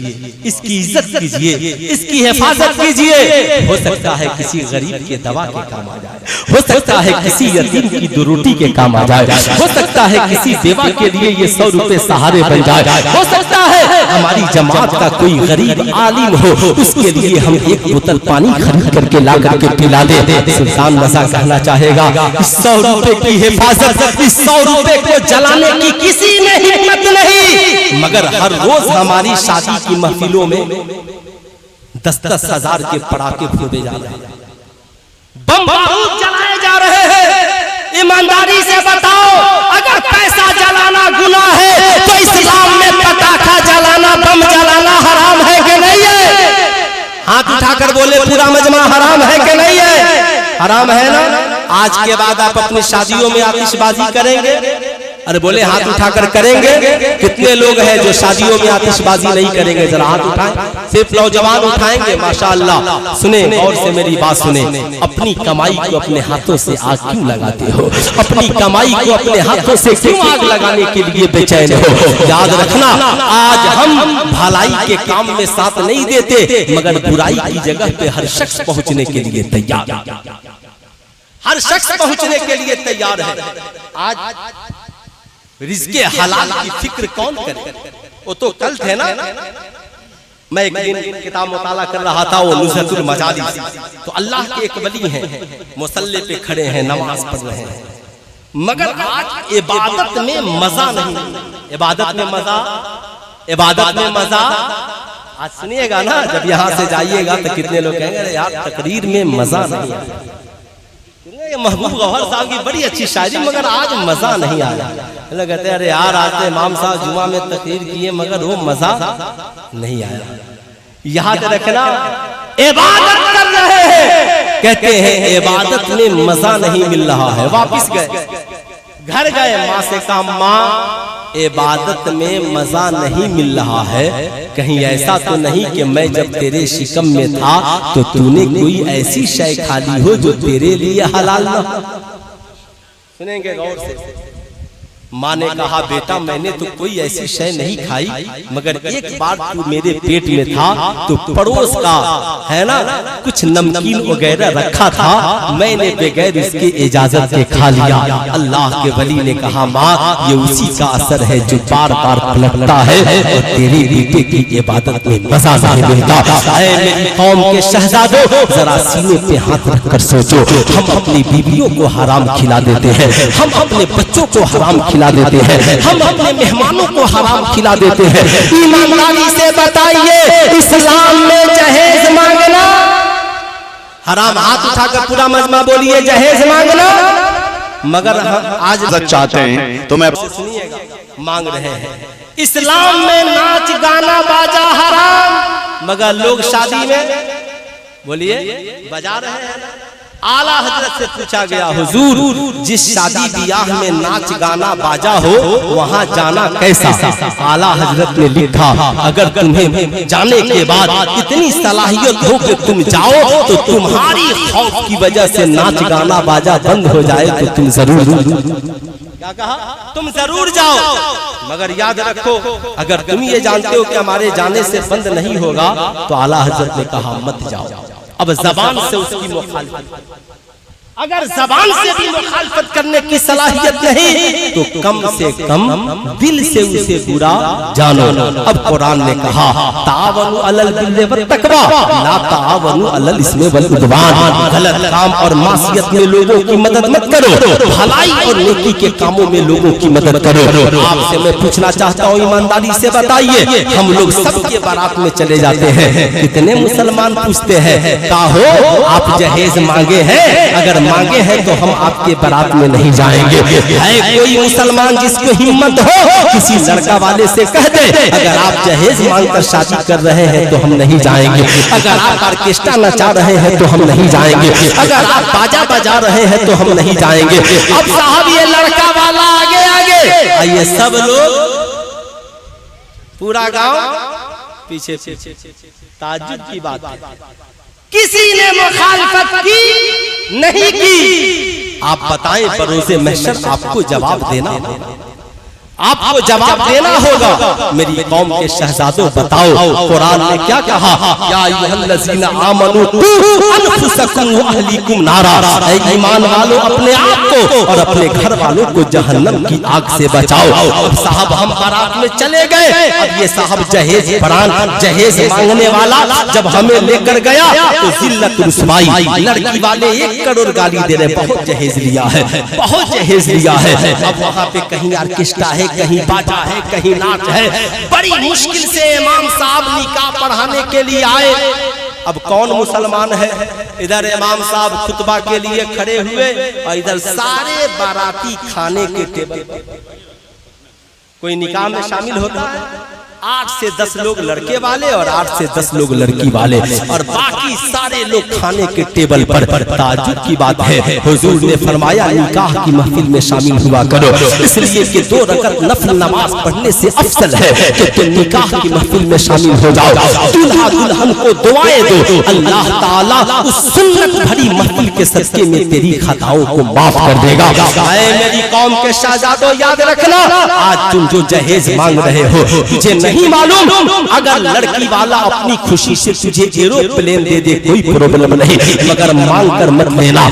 S1: इसकी इज्जत कीजिए, इसकी हिफाजत कीजिए। हो सकता है किसी गरीब के दवा के काम आ जाए, हो सकता है किसी यतीम की 2 रोटी के काम आ जाए, हो सकता है किसी बेवा के लिए ये 100 रुपए सहारे बन जाए, हो सकता है हमारी जमात का कोई गरीब आलिम हो, उसके लिए हम 1 बोतल पानी खरीद करके ला करके पिला दे। सुल्तान रज़ा कहना चाहेगा 100 रुपए की हिफाजत, 100 रुपए को जलाने की किसी ने हिम्मत नहीं। मगर हर रोज हमारी शादी की महफिलों में 10-10 हजार के पटाखे फोड़े जा रहे हैं, बम बारूद जलाए जा रहे हैं। ईमानदारी से बताओ, अगर पैसा जलाना गुनाह है तो इस्लाम में पटाखा जलाना, बम जलाना हराम है कि नहीं है? हाथ उठाकर बोले, पूरा मजमा हराम है कि नहीं है? हराम है ना? आज के बाद आप अपनी शादियों में आतिशबाजी करेंगे? अरे बोले हाथ उठाकर करेंगे। कितने लोग हैं जो शादियों में आतिशबाजी नहीं करेंगे? जरा हाथ उठाएं, सिर्फ नौजवान उठाएंगे। माशाअल्लाह। सुने, गौर से मेरी बात सुने। अपनी कमाई को अपने हाथों से आग क्यों लगाते हो? अपनी कमाई को अपने हाथों से क्यों आग लगाने के लिए बेचैन हो? याद रखना, आज हम भलाई के काम में साथ नहीं देते, मगर बुराई की जगह पे हर शख्स पहुंचने के लिए तैयार, हर शख्स पहुंचने के लिए तैयार है। आज रिज़्क़े हलाल की फिक्र कौन करे? वो तो कल थे ना। मैं एक दिन किताब मुताला कर रहा था, वो नुज़हतुल मजालिस, तो अल्लाह के एक वली हैं, मुसल्ले पे खड़े हैं, नमाज पढ़ रहे हैं, मगर आज इबादत में मजा नहीं। इबादत में मजा, इबादत में मजा। आज सुनिएगा ना, जब यहाँ से जाइएगा तो कितने लोग कहेंगे अरे यार तकरीर में मजा नहीं है। محبوب گوہر صاحب کی بڑی اچھی شاعری مگر آج مزہ نہیں آیا. کہتے ہیں ارے یار آج تو امام صاحب جمعہ میں تقریر کیے مگر وہ مزہ نہیں آیا. یاد رکھنا عبادت کر رہے ہیں, کہتے ہیں عبادت میں مزہ نہیں مل رہا ہے. واپس گئے, گھر گئے, ماں سے کہا ماں عبادت میں مزہ نہیں مل رہا ہے, کہیں ایسا تو نہیں کہ میں جب تیرے شکم میں تھا تو تو نے کوئی ایسی شے کھا لی ہو جو تیرے لیے حلال نہ ہو. سنیں گے غور سے. ماں نے کہا بیٹا میں نے تو کوئی ایسی شے نہیں کھائی مگر ایک بار تو میرے پیٹ میں تھا تو پڑوس کا ہے نا کچھ نمکین وغیرہ رکھا تھا, میں نے بغیر اس کے اجازت کے کھا لیا. اللہ کے ولی نے کہا ماں یہ اسی کا اثر ہے جو بار بار پلٹتا ہے اور تیری بیٹے کی عبادت میں مزہ نہیں ملتا. اے میری قوم کے شہزادوں ذرا سینے پہ ہاتھ رکھ کر سوچو, ہم اپنی بیویوں کو حرام کھلا دیتے ہیں, ہم اپنے بچوں کو حرام کھلا دیتے ہیں, ہم اپنے مہمانوں کو حرام کھلا دیتے ہیں. ایمانداری سے بتائیے اسلام میں جہیز مانگنا حرام؟ ہاتھ اٹھا کر پورا مجمع بولیے جہیز مانگنا. مگر آج
S3: چاہتے ہیں تو میں
S1: سنیے گا مانگ رہے ہیں. اسلام میں ناچ گانا باجا حرام مگر لوگ شادی میں بولیے بجا رہے ہیں. اعلیٰ حضرت سے پوچھا گیا حضور جس شادی بیاہ میں ناچ گانا باجا ہو وہاں جانا کیسا؟ اعلیٰ حضرت نے لکھا اگر تمہیں جانے کے بعد اتنی صلاحیت ہو کہ تم جاؤ تو تمہاری خوف کی وجہ سے ناچ گانا باجا بند ہو جائے تو تم ضرور کیا کہا تم ضرور جاؤ. مگر یاد رکھو اگر تم یہ جانتے ہو کہ ہمارے جانے سے بند نہیں ہوگا تو اعلیٰ حضرت نے کہا مت جاؤ. اب زبان سے اس کی مخالفت, اگر زبان سے بھی مخالفت کرنے کی صلاحیت نہیں تو کم سے کم دل سے اسے برا جانو. اب قرآن نے کہا تعاونوا علی البر والتقوی لا تعاونوا علی الاثم والعدوان. غلط کام اور معصیت میں لوگوں کی مدد مت کرو, بھلائی اور نیکی کے کاموں میں لوگوں کی مدد کرو. آپ سے میں پوچھنا چاہتا ہوں ایمانداری سے بتائیے, ہم لوگ سب کے بارات میں چلے جاتے ہیں, کتنے مسلمان پوچھتے ہیں کا ہو آپ جہیز مانگے ہیں؟ اگر مانگے ہیں تو ہم آپ کے بارات میں نہیں جائیں گے. ہے کوئی مسلمان جس کو ہمت ہو کسی لڑکا والے سے کہہ دے اگر آپ جہیز مانگ کر شادی کر رہے ہیں تو ہم نہیں جائیں گے, اگر آپ آرکیسٹرا نچا رہے ہیں تو ہم نہیں جائیں گے, اگر آپ باجا بجا رہے ہیں تو ہم نہیں جائیں گے. اب صاحب یہ لڑکا والا آگے آگے آئیے, سب لوگ پورا گاؤں پیچھے پیچھے. تعجب کی بات ہے کسی نے مخالفت کی نہیں کی. آپ بتائیں بروز محشر آپ کو جواب دینا ہوگا, آپ کو جواب دینا ہوگا. میری قوم کے شہزادوں بتاؤ قرآن نے کیا کہا, یا ایھا الذین آمنوا قوا انفسکم واہلیکم نارا. اے ایمان والو اپنے آپ کو اور اپنے گھر والوں کو جہنم کی آگ سے بچاؤ. اب صاحب ہم بارات میں چلے گئے, اب یہ صاحب جہیز بران جہیز مانگنے والا جب ہمیں لے کر گیا تو ذلت رسوائی, لڑکی والے 1 کروڑ گالی دے رہے, بہت جہیز لیا ہے, بہت جہیز لیا ہے. اب وہاں پہ کہیں آرکیسٹرا ہے, کہیں باجا ہے, کہیں ناچ ہے. بڑی مشکل سے امام صاحب نکاح پڑھانے کے لیے آئے. اب کون مسلمان ہے؟ ادھر امام صاحب خطبہ کے لیے کھڑے ہوئے اور ادھر سارے باراتی کھانے کے ٹیبل. کوئی نکاح میں شامل ہوتا ہے 8 سے 10 لوگ لڑکے والے اور 8 سے 10 لوگ لڑکی والے, اور باقی سارے لوگ کھانے کے ٹیبل پر. تعجب کی بات ہے حضور نے فرمایا نکاح کی محفل میں شامل ہوا کرو, اس لیے کہ 2 رکعت نفل نماز پڑھنے سے افضل ہے کہ تم نکاح کی محفل میں شامل ہو جاؤ. دلہا دلہن کو دعائیں دو, اللہ تعالیٰ اس سنت بھری محفل کے صدقے میں تیری خطاؤں کو معاف کر دے گا. اے میری قوم کے شہزادوں یاد رکھنا, آج تم جو جہیز مانگ رہے ہو تجھے نہیں معلوم, اگر لڑکی والا اپنی خوشی سے تجھے ایروپلین دے دے کوئی پرابلم نہیں, مگر مانگ کر مت لینا.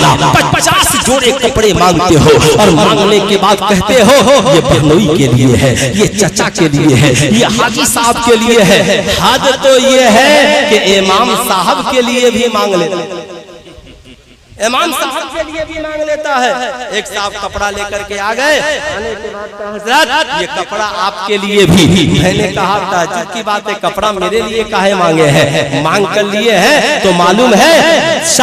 S1: 50 جوڑے کپڑے مانگتے ہو اور مانگنے کے بعد کہتے ہو یہ بہنوئی کے لیے ہے, یہ چچا کے لیے ہے, یہ حاجی صاحب کے لیے ہے. حد تو یہ ہے کہ امام صاحب کے لیے بھی مانگ لے. امام صاحب کے لیے بھی مانگ لیتا ہے. ایک صاحب کپڑا لے کر کے آ گئے, آنے کے بعد کہا حضرت یہ کپڑا آپ کے لیے بھی. میں نے کہا تعجب کی بات ہے, کپڑا میرے لیے کاہے مانگے ہیں؟ مانگ کر لیے ہیں تو معلوم ہے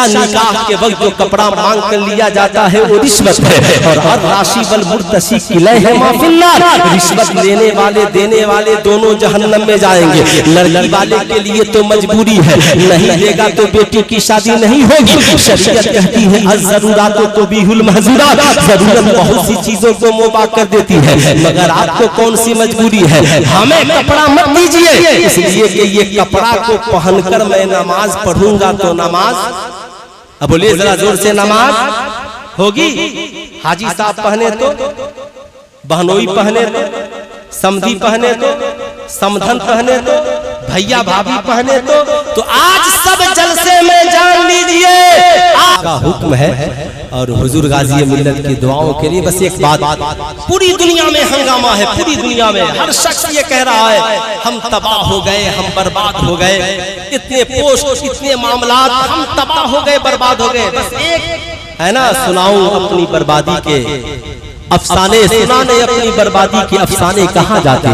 S1: نکاح کے وقت جو کپڑا مانگ کر لیا جاتا ہے وہ رشوت ہے. اور راشی والمرتشی الیہ ما فی النار, رشوت لینے والے دینے والے دونوں جہنم میں جائیں گے. لڑکی والے کے لیے تو مجبوری ہے, نہیں دے گا تو بیٹی کی شادی نہیں ہوگی. شریعت کہتی ہے الضرورات تبیح المحظورات, ضرورت بہت سی چیزوں کو مباح کر دیتی ہے, مگر آپ کو کون سی مجبوری ہے؟ ہمیں کپڑا مت دیجیے, اس لیے کہ یہ کپڑا کو پہن کر میں نماز پڑھوں گا تو نماز, اب بولیے ذرا زور سے, نماز ہوگی؟ حاجی صاحب پہنے تو, بہنوئی پہنے تو, سمدھی پہنے تو, سمدھن پہنے تو, بھیا بھابھی پہنے تو آج سب جلسے میں جان لیجئے آپ کا حکم ہے. اور حضور غازی ملت کی دعاؤں کے لیے بس ایک بات, پوری دنیا میں ہنگامہ ہے, پوری دنیا میں ہر شخص یہ کہہ رہا ہے ہم تباہ ہو گئے, ہم برباد ہو گئے, اتنے پوسٹ, اتنے معاملات, ہم تباہ ہو گئے, برباد ہو گئے. بس ایک ہے نا سناؤں اپنی بربادی کے افسانے, سنانے اپنی بربادی کے افسانے کہاں جاتے,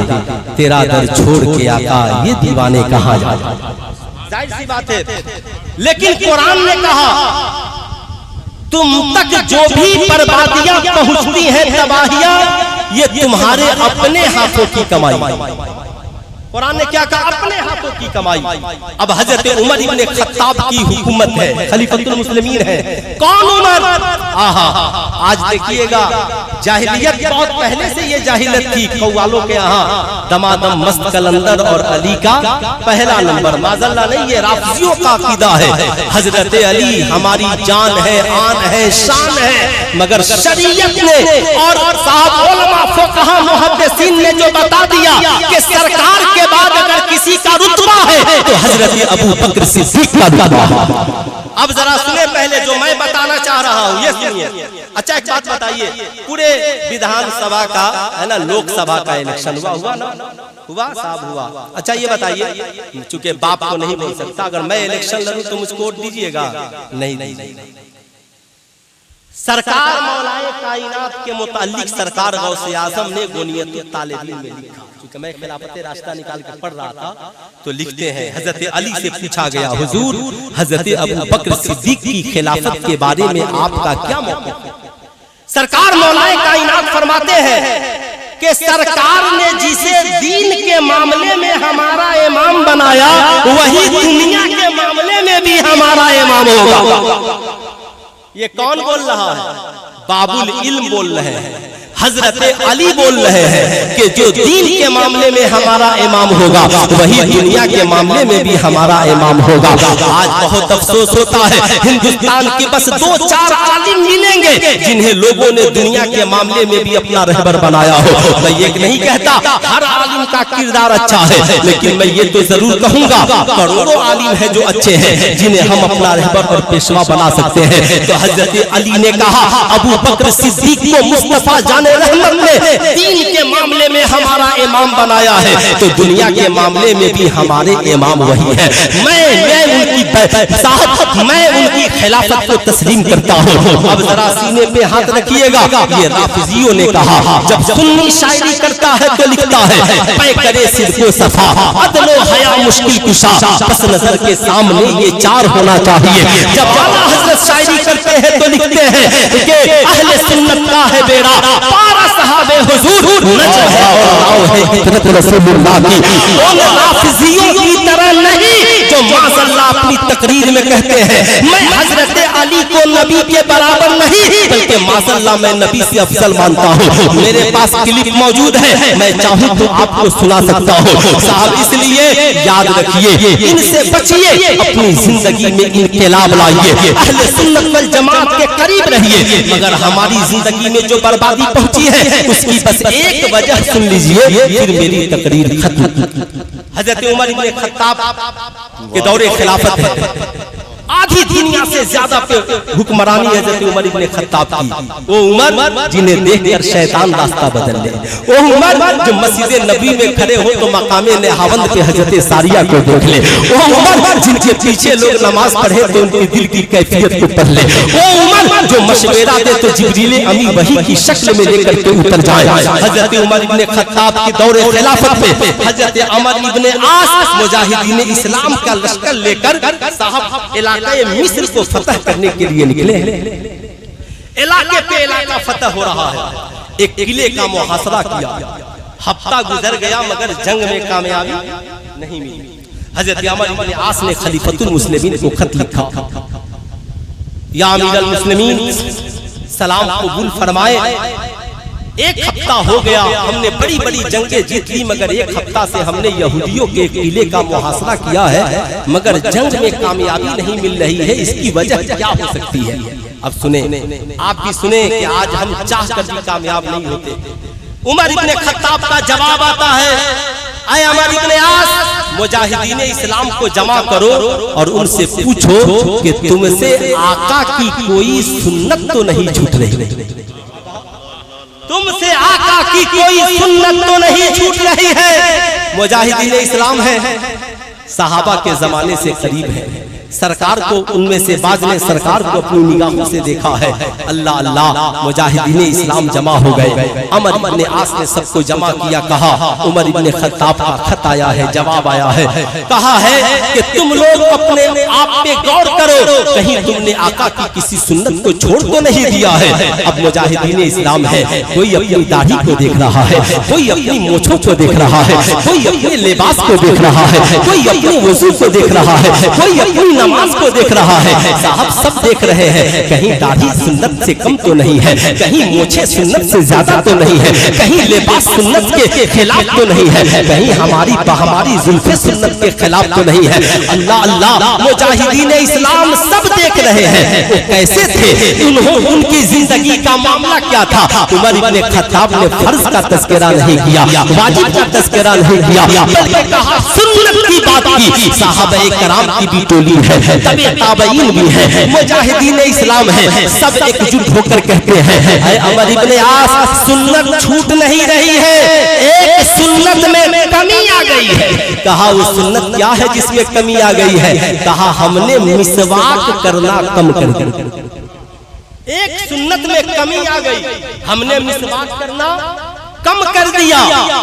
S1: تیرا در چھوڑ کے آقا یہ دیوانے کہاں جاتے. ظاہر سی بات ہے, لیکن قرآن نے کہا تم تک جو بھی بربادیاں پہنچتی ہیں, تباہیاں, یہ تمہارے اپنے ہاتھوں کی کمائی. قرآن نے کیا کہا؟ اپنے ہاتھوں کی کمائی. اب حضرت عمر ابن خطاب کی حکومت ہے, خلیفۃ المسلمین ہے. کون عمر؟ آج دیکھیے گا, جاہلیت بہت پہلے سے یہ جاہلیت تھی قوالوں کے ہاں, دمادم مست کلندر اور علی کا پہلا نمبر. معذاللہ نہیں, یہ رافضیوں کا عقیدہ ہے. حضرت علی ہماری جان ہے, آن ہے, شان ہے, مگر شریعت نے اور صاحب علماء فقہا محدثین نے جو بتا دیا کہ سرکار کے بعد اگر کسی کا رتبہ ہے تو حضرت ابو بکر صدیق کا رتبہ ہے. اب ذرا سنیں پہلے جو میں بتانا چاہ رہا ہوں, یہ سنیے. اچھا ایک بات بتائیے, پورے ویدھان سبھا کا ہے نا, لوک سبھا کا الیکشن ہوا نا, ہوا صاحب ہوا. اچھا یہ بتائیے, چونکہ باپ کو نہیں بول سکتا, اگر میں الیکشن لڑوں تو مجھ کو ووٹ دیجیے گا؟ نہیں. سرکار مولائے کائنات کے متعلق سرکار غوث اعظم نے غنیت الطالبین میں لکھا, کیونکہ میں خلافت راستہ نکال کر پڑھ رہا تھا تو لکھتے ہیں حضرت علی سے پوچھا گیا حضور حضرت ابو بکر صدیق کی خلافت کے بارے میں آپ کا کیا موقف ہے؟ سرکار مولائے کائنات فرماتے ہیں کہ سرکار نے جسے دین کے معاملے میں ہمارا امام بنایا وہی دنیا کے معاملے میں بھی ہمارا امام ہوگا. یہ کون بول رہا ہے؟ باب العلم بول رہے ہیں, حضرت علی بول رہے ہیں کہ جو دین کے معاملے میں ہمارا امام ہوگا وہی دنیا کے معاملے میں بھی ہمارا امام ہوگا. آج بہت افسوس ہوتا ہے, ہندوستان کے بس 2-4 عالم ملیں گے جنہیں لوگوں نے دنیا کے معاملے میں بھی اپنا رہبر بنایا ہو. میں یہ نہیں کہتا ہر عالم کا کردار اچھا ہے, لیکن میں یہ تو ضرور کہوں گا کروڑوں عالم ہیں جو اچھے ہیں جنہیں ہم اپنا رہبر اور پیشوا بنا سکتے ہیں. تو حضرت علی نے کہا ابو بکر صدیق کو مصطفیٰ جان رحمت نے دین کے معاملے میں ہمارا امام بنایا ہے تو دنیا کے معاملے میں بھی ہمارے امام وہی ہے. میں ان کی خلافت کو تسلیم کرتا ہوں. اب ذرا سینے پہ ہاتھ رکھیے گا, یہ رافضیوں نے کہا جب سنی شاعری کرتا ہے تو لکھتا ہے پے کرے صدق و صفا, عدل و حیا مشکل کشا, پس نظر کے سامنے یہ 4 ہونا چاہیے. جب اعلیٰ حضرت شاعری کرتے ہیں تو لکھتے ہیں کہ اہل سنت کا ہے بیڑا, پارا صحابہ حضور نجم ہے اور ہے حضرت رسول اللہ کی. ان رافضیوں کی طرح نہیں جو معاذاللہ اپنی تقریر میں کہتے ہیں میں حضرت علی کو نبی کے برابر نہیں بلکہ معاذاللہ میں نبی سے افضل مانتا ہوں. میرے پاس کلپ موجود ہے, میں چاہوں تو آپ کو سنا سکتا ہوں. صاحب اس لیے یاد رکھیے, ان سے بچیے, اپنی زندگی میں انقلاب لائیے, اہل سنت والجماعت کے قریب رہیے. مگر ہماری زندگی میں جو بربادی پہنچی ہے اس کی بس ایک وجہ سن لیجئے پھر میری تقریر ختم. حضرت عمر ابن خطاب کے دور خلافت ہے, आधी दुनिया से ज्यादा पे हुक्मरानी हजरत उमर इब्ने खत्ताब की। वो उमर जिन्हें देखकर शैतान रास्ता बदल ले, वो उमर जो मस्जिद नबी में खड़े हो तो मकामे नेहावंद पे हजरत सारिया को देख ले, वो उमर जिनके पीछे लोग नमाज पढ़े तो उनकी दिल की कैफियत को पढ़ ले, वो उमर जो मशवरा दे तो जिब्रील अमी वही की शक्ल में लेकर के उतर जाए। हजरत उमर इब्ने खत्ताब की दौरे खिलाफत में हजरत अमर इब्ने आस मुजाहिदीन इस्लाम का लश्कर लेकर साहब इलाके मिस्र को फतह करने के लिए निकले। इलाके पे इलाका फतह हो रहा है, एक किले का मुहासरा किया, हफ्ता गुजर गया मगर जंग में कामयाबी नहीं मिली। हजरत अमर इब्ने आस ने खलीफतुल मुस्लिमीन को खत लिखा, या अमीरुल मुस्लिमीन सलाम कबूल फरमाए, एक हफ्ता हो गया हमने बड़ी बड़ी जंगें जीत ली मगर एक हफ्ता से हमने यहूदियों के किले का मुहासरा किया है मगर जंग में कामयाबी नहीं मिल रही है, इसकी वजह क्या हो सकती है? अब सुने, आप भी सुने कि आज हम चाह कर भी कामयाब नहीं होते। उमर इब्ने खत्ताब का जवाब आता है, ऐ अमर इब्ने आस मुजाहिदीन इस्लाम को जमा करो और उनसे पूछो कि तुमसे आका की कोई सुन्नत तो नहीं छूट रही, तुमसे आका की कोई सुन्नत तो नहीं छूट रही है। मुजाहिदीन इस्लाम है, सहाबा के जमाने से करीब है, सरकार को उनमें से बाज ने सरकार को अपनी निगाहों से देखा है। अल्लाह अल्लाह मुजाहिदीन इस्लाम जमा हो गए। अमर इब्ने आस ने सबको जमा किया, कहा उमर इब्ने खत्ताब का खत आया है, जवाब आया है, कहा है कि तुम लोग अपने आप पे गौर करो, कहीं तुमने आका की किसी सुन्नत को छोड़ तो नहीं दिया है। अब मुजाहिदीन इस्लाम है, कोई अपनी दाढ़ी को देख रहा है, कोई अपनी मोछों को देख रहा है, कोई अपने लिबास को देख रहा है, कोई अपनी वजू को देख रहा है, कोई अपनी नमाज को देख रहा है। साहब सब देख रहे हैं, कहीं दाढ़ी सुन्नत से कम तो नहीं है, कहीं मोछे सुन्नत से ज्यादा तो नहीं है, कहीं लिबास सुन्नत के खिलाफ तो नहीं है, कहीं हमारी जुल्फे सुन्नत के खिलाफ तो नहीं है। अल्लाह अल्लाह मुजाहिदीन इस्लाम सब देख रहे हैं। वो कैसे थे, उनकी जिंदगी का मामला क्या था? उमर इब्ने खत्ताब ने फर्ज का तज़किरा नहीं किया, वाजिब का तज़किरा नहीं किया, बल्कि कहा सुन्नत की बात की। साहबे कराम की भी टोली है, तबे ताबईन भी है, मुजाहिदीन इस्लाम है, सब एकजुट होकर कहते हैं, ऐ अमर इब्ने आस सुन्नत छूट नहीं रही है, एक सुन्नत में कमी आ गई है। कहा वो सुन्नत क्या है जिसमें कमी आ गई है? कहा हमने मिसवाक करना कम कर दिया। एक सुन्नत में कमी आ गई, हमने मिसवाक करना कम कर दिया।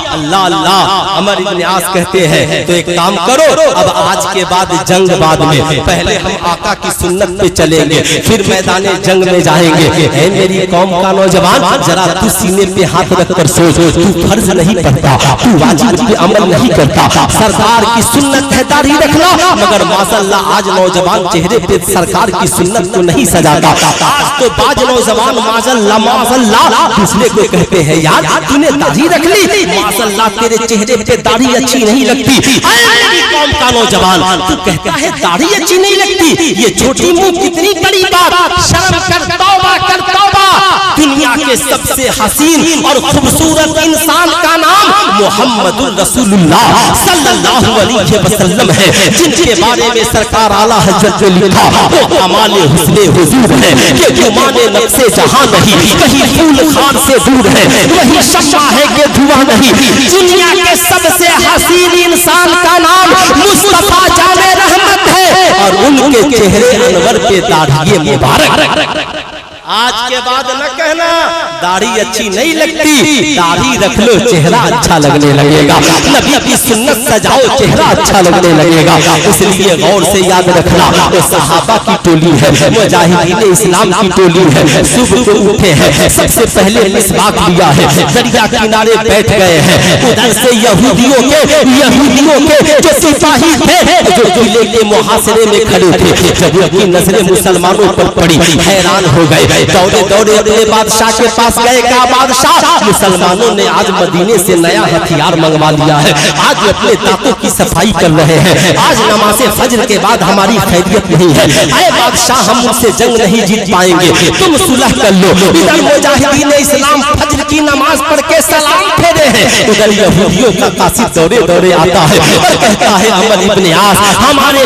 S1: अल्लाह अल्लाह अमर इब्ने आस कहते हैं, तो एक काम करो, अब आज के बाद जंग बाद में, पहले हम आका की सुन्नत पे चलेंगे, फिर मैदाने जंग में जाएंगे। ऐ मेरी कौम का नौजवान, जरा तू सीने पे हाथ रखकर सोच, तू फर्ज नहीं पढ़ता, तू वाजिब पे अमल नहीं करता, सरकार की सुन्नत है दाढ़ी रखना, मगर माशाअल्लाह आज नौजवान चेहरे पे सरकार की सुन्नत को नहीं सजाता। आज तो बाज नौजवान माशाअल्लाह दूसरे को कहते हैं, यार तूने दाढ़ी रख ली, माशाअल्लाह तेरे चेहरे पे दाढ़ी अच्छी नहीं लगती। मेरी कौम का नौजवान, तू कहता है दाढ़ी अच्छी नहीं लगती, ये छोटी मुंह कितनी बड़ी बात, शर्म कर, तौबा कर, तौबा। दुनिया के सबसे हसीन और खूबसूरत इंसान का नाम मुहम्मदुर रसूलुल्लाह सल्लल्लाहु अलैहि वसल्लम है, जिनके बारे में सरकार आला हज़रत ने लिखा, वो कमाले हुस्ने हुजूर है, ये जुमाने नक्शे जहां नहीं, कहीं फूल खान से दूर है, वही शम्मा है कि धुआं नहीं। दुनिया के सबसे हसीन इंसान का नाम मुस्तफा जाने रहमत है, और उनके चेहरे अनवर पे दाढ़ी मुबारक। आज के बाद न कहना दाढ़ी अच्छी नहीं लगती, दाढ़ी रख लो चेहरा अच्छा लगने लगेगा, नबी की सुन्नत सजाओ चेहरा अच्छा लगने लगेगा। इसलिए गौर से याद रखना, वो सहाबा की टोली है, मुजाहिदीन इस्लाम की टोली है, सुबह को उठे हैं, सबसे पहले मिसवाक लिया है, दरिया किनारे बैठ गए हैं, उधर से यहूदियों के जो सिपाही थे, जो किले के मुहासरे में खड़े थे, जब उनकी नजरें मुसलमानों पर पड़ी, हैरान हो गए, दौड़े दौड़े अपने बादशाह के पास गए। क्या बादशाह, मुसलमानों ने आज मदीने से नया हथियार मंगवा लिया है, आज अपने दांतों की सफाई कर रहे हैं, आज नमाज़े फज्र के बाद हमारी खैरियत नहीं है, ऐ बादशाह हम उनसे जंग नहीं जीत पाएंगे, तुम सुलह कर लो। इधर मुजाहिदीन इस्लाम फज्र की नमाज पढ़ के सलाम फेरे हैं, उधर यहूदियों का कासिद दौड़े दौड़े आता है और कहता है, अमर इब्ने आस, हमारे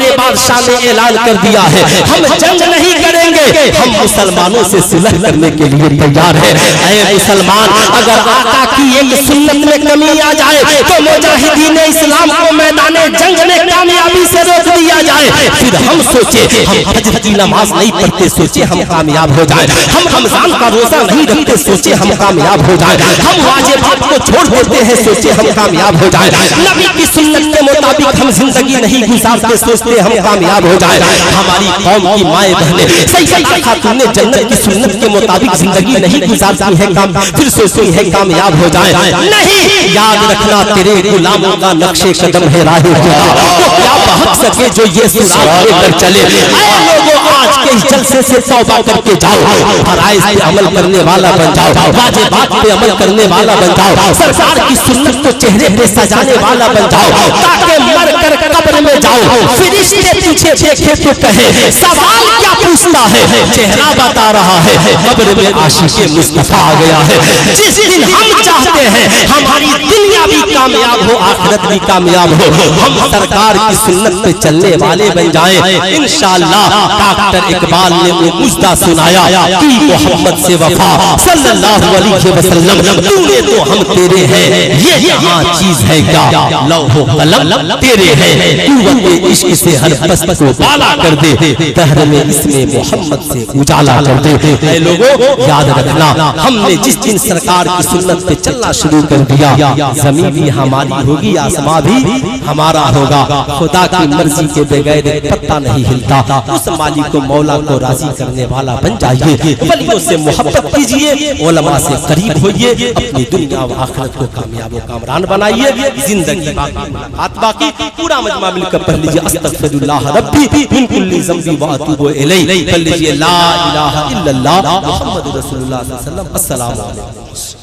S1: میرے بادشاہ نے اعلان کر دیا ہے ہم جنگ نہیں کریں گے, ہم مسلمانوں سے صلح کرنے کے لیے تیار ہیں. اے مسلمان, اگر آقا کی ایک سنت میں کمی آ جائے تو مجاہدین اسلام کو میدان جنگ میں کامیابی سے روک دیا جائے, پھر ہم سوچے ہم فجر کی نماز نہیں پڑھتے سوچے ہم کامیاب ہو جائیں, ہم رمضان کا روزہ نہیں رکھتے سوچے ہم کامیاب ہو جائیں, ہم واجبات کو چھوڑ دیتے ہیں سوچے ہم کامیاب ہو جائیں, نبی کی سنت کے مطابق ہم زندگی نہیں گزارتے سوچتے ہم کامیاب ہو جائیں. ہماری قوم کی مائیں بہنیں سیدہ خاتون جنت کی سنت کے مطابق زندگی نہیں گزارتی ہیں پھر سوچتی ہے کامیاب ہو جائیں. نہیں, یاد رکھنا تیرے غلاموں کا نقش قدم ہے راہ خدا, تو کیا بہت سکے جو یہ سراغ لے کر چلے. اے لوگوں, آج کے اس جلسے سے توبہ کر کے جاؤ, فرائض پہ عمل کرنے والا بن جاؤ, واجبات پہ عمل کرنے والا بن جاؤ, سرکار کی سنت کو چہرے پہ سجانے والا بن جاؤ, تاکہ مر کر قبر میں جاؤ فرشتے پیچھے دیکھے تو کہے سوال کیا پوچھتا ہے, چہرہ بتا رہا ہے قبر میں عاشق مصطفیٰ آ گیا ہے. جس دن ہم چاہتے ہیں ہماری دنیا بھی کامیاب ہو آخرت بھی کامیاب ہو, ہم سرکار کی سنت پہ چلنے والے بن جائیں انشاءاللہ. ڈاکٹر اقبال نے وہ مجدہ سنایا کہ محمد سے وفا صلی اللہ علیہ وسلم, تو نے تو ہم تیرے ہیں یہ یہاں چیز ہے کیا, لوح و قلم تیرے ہیں, قوت عشق سے ہر پست کو بالا کر دے, دہر میں اس میں محمد سے اجالا کر دے. اے لوگوں, یاد رکھنا ہم نے جس دن سرکار کی سنت پہ چلنا شروع کر دیا, زمین بھی ہماری ہوگی آسمان بھی ہمارا ہوگا. خدا کی مرضی کے بغیر پتہ نہیں ہلتا, اس مالک کو مولا کو راضی کرنے والا بن جائیے, ولیوں سے محبت کیجئے, علماء سے قریب ہوئیے, اپنی دنیا و آخرت کو کامیاب و کامران بنائیے. زندگی باقی ملاقات باقی, پورا مجمع مل کر پڑھ لیجئے استغفر اللہ ربی من کل ذنب و اتوب الیہ, پڑھ لیجئے لا الہ الا اللہ محمد رسول اللہ صلی اللہ علیہ وسلم. السلام علیکم.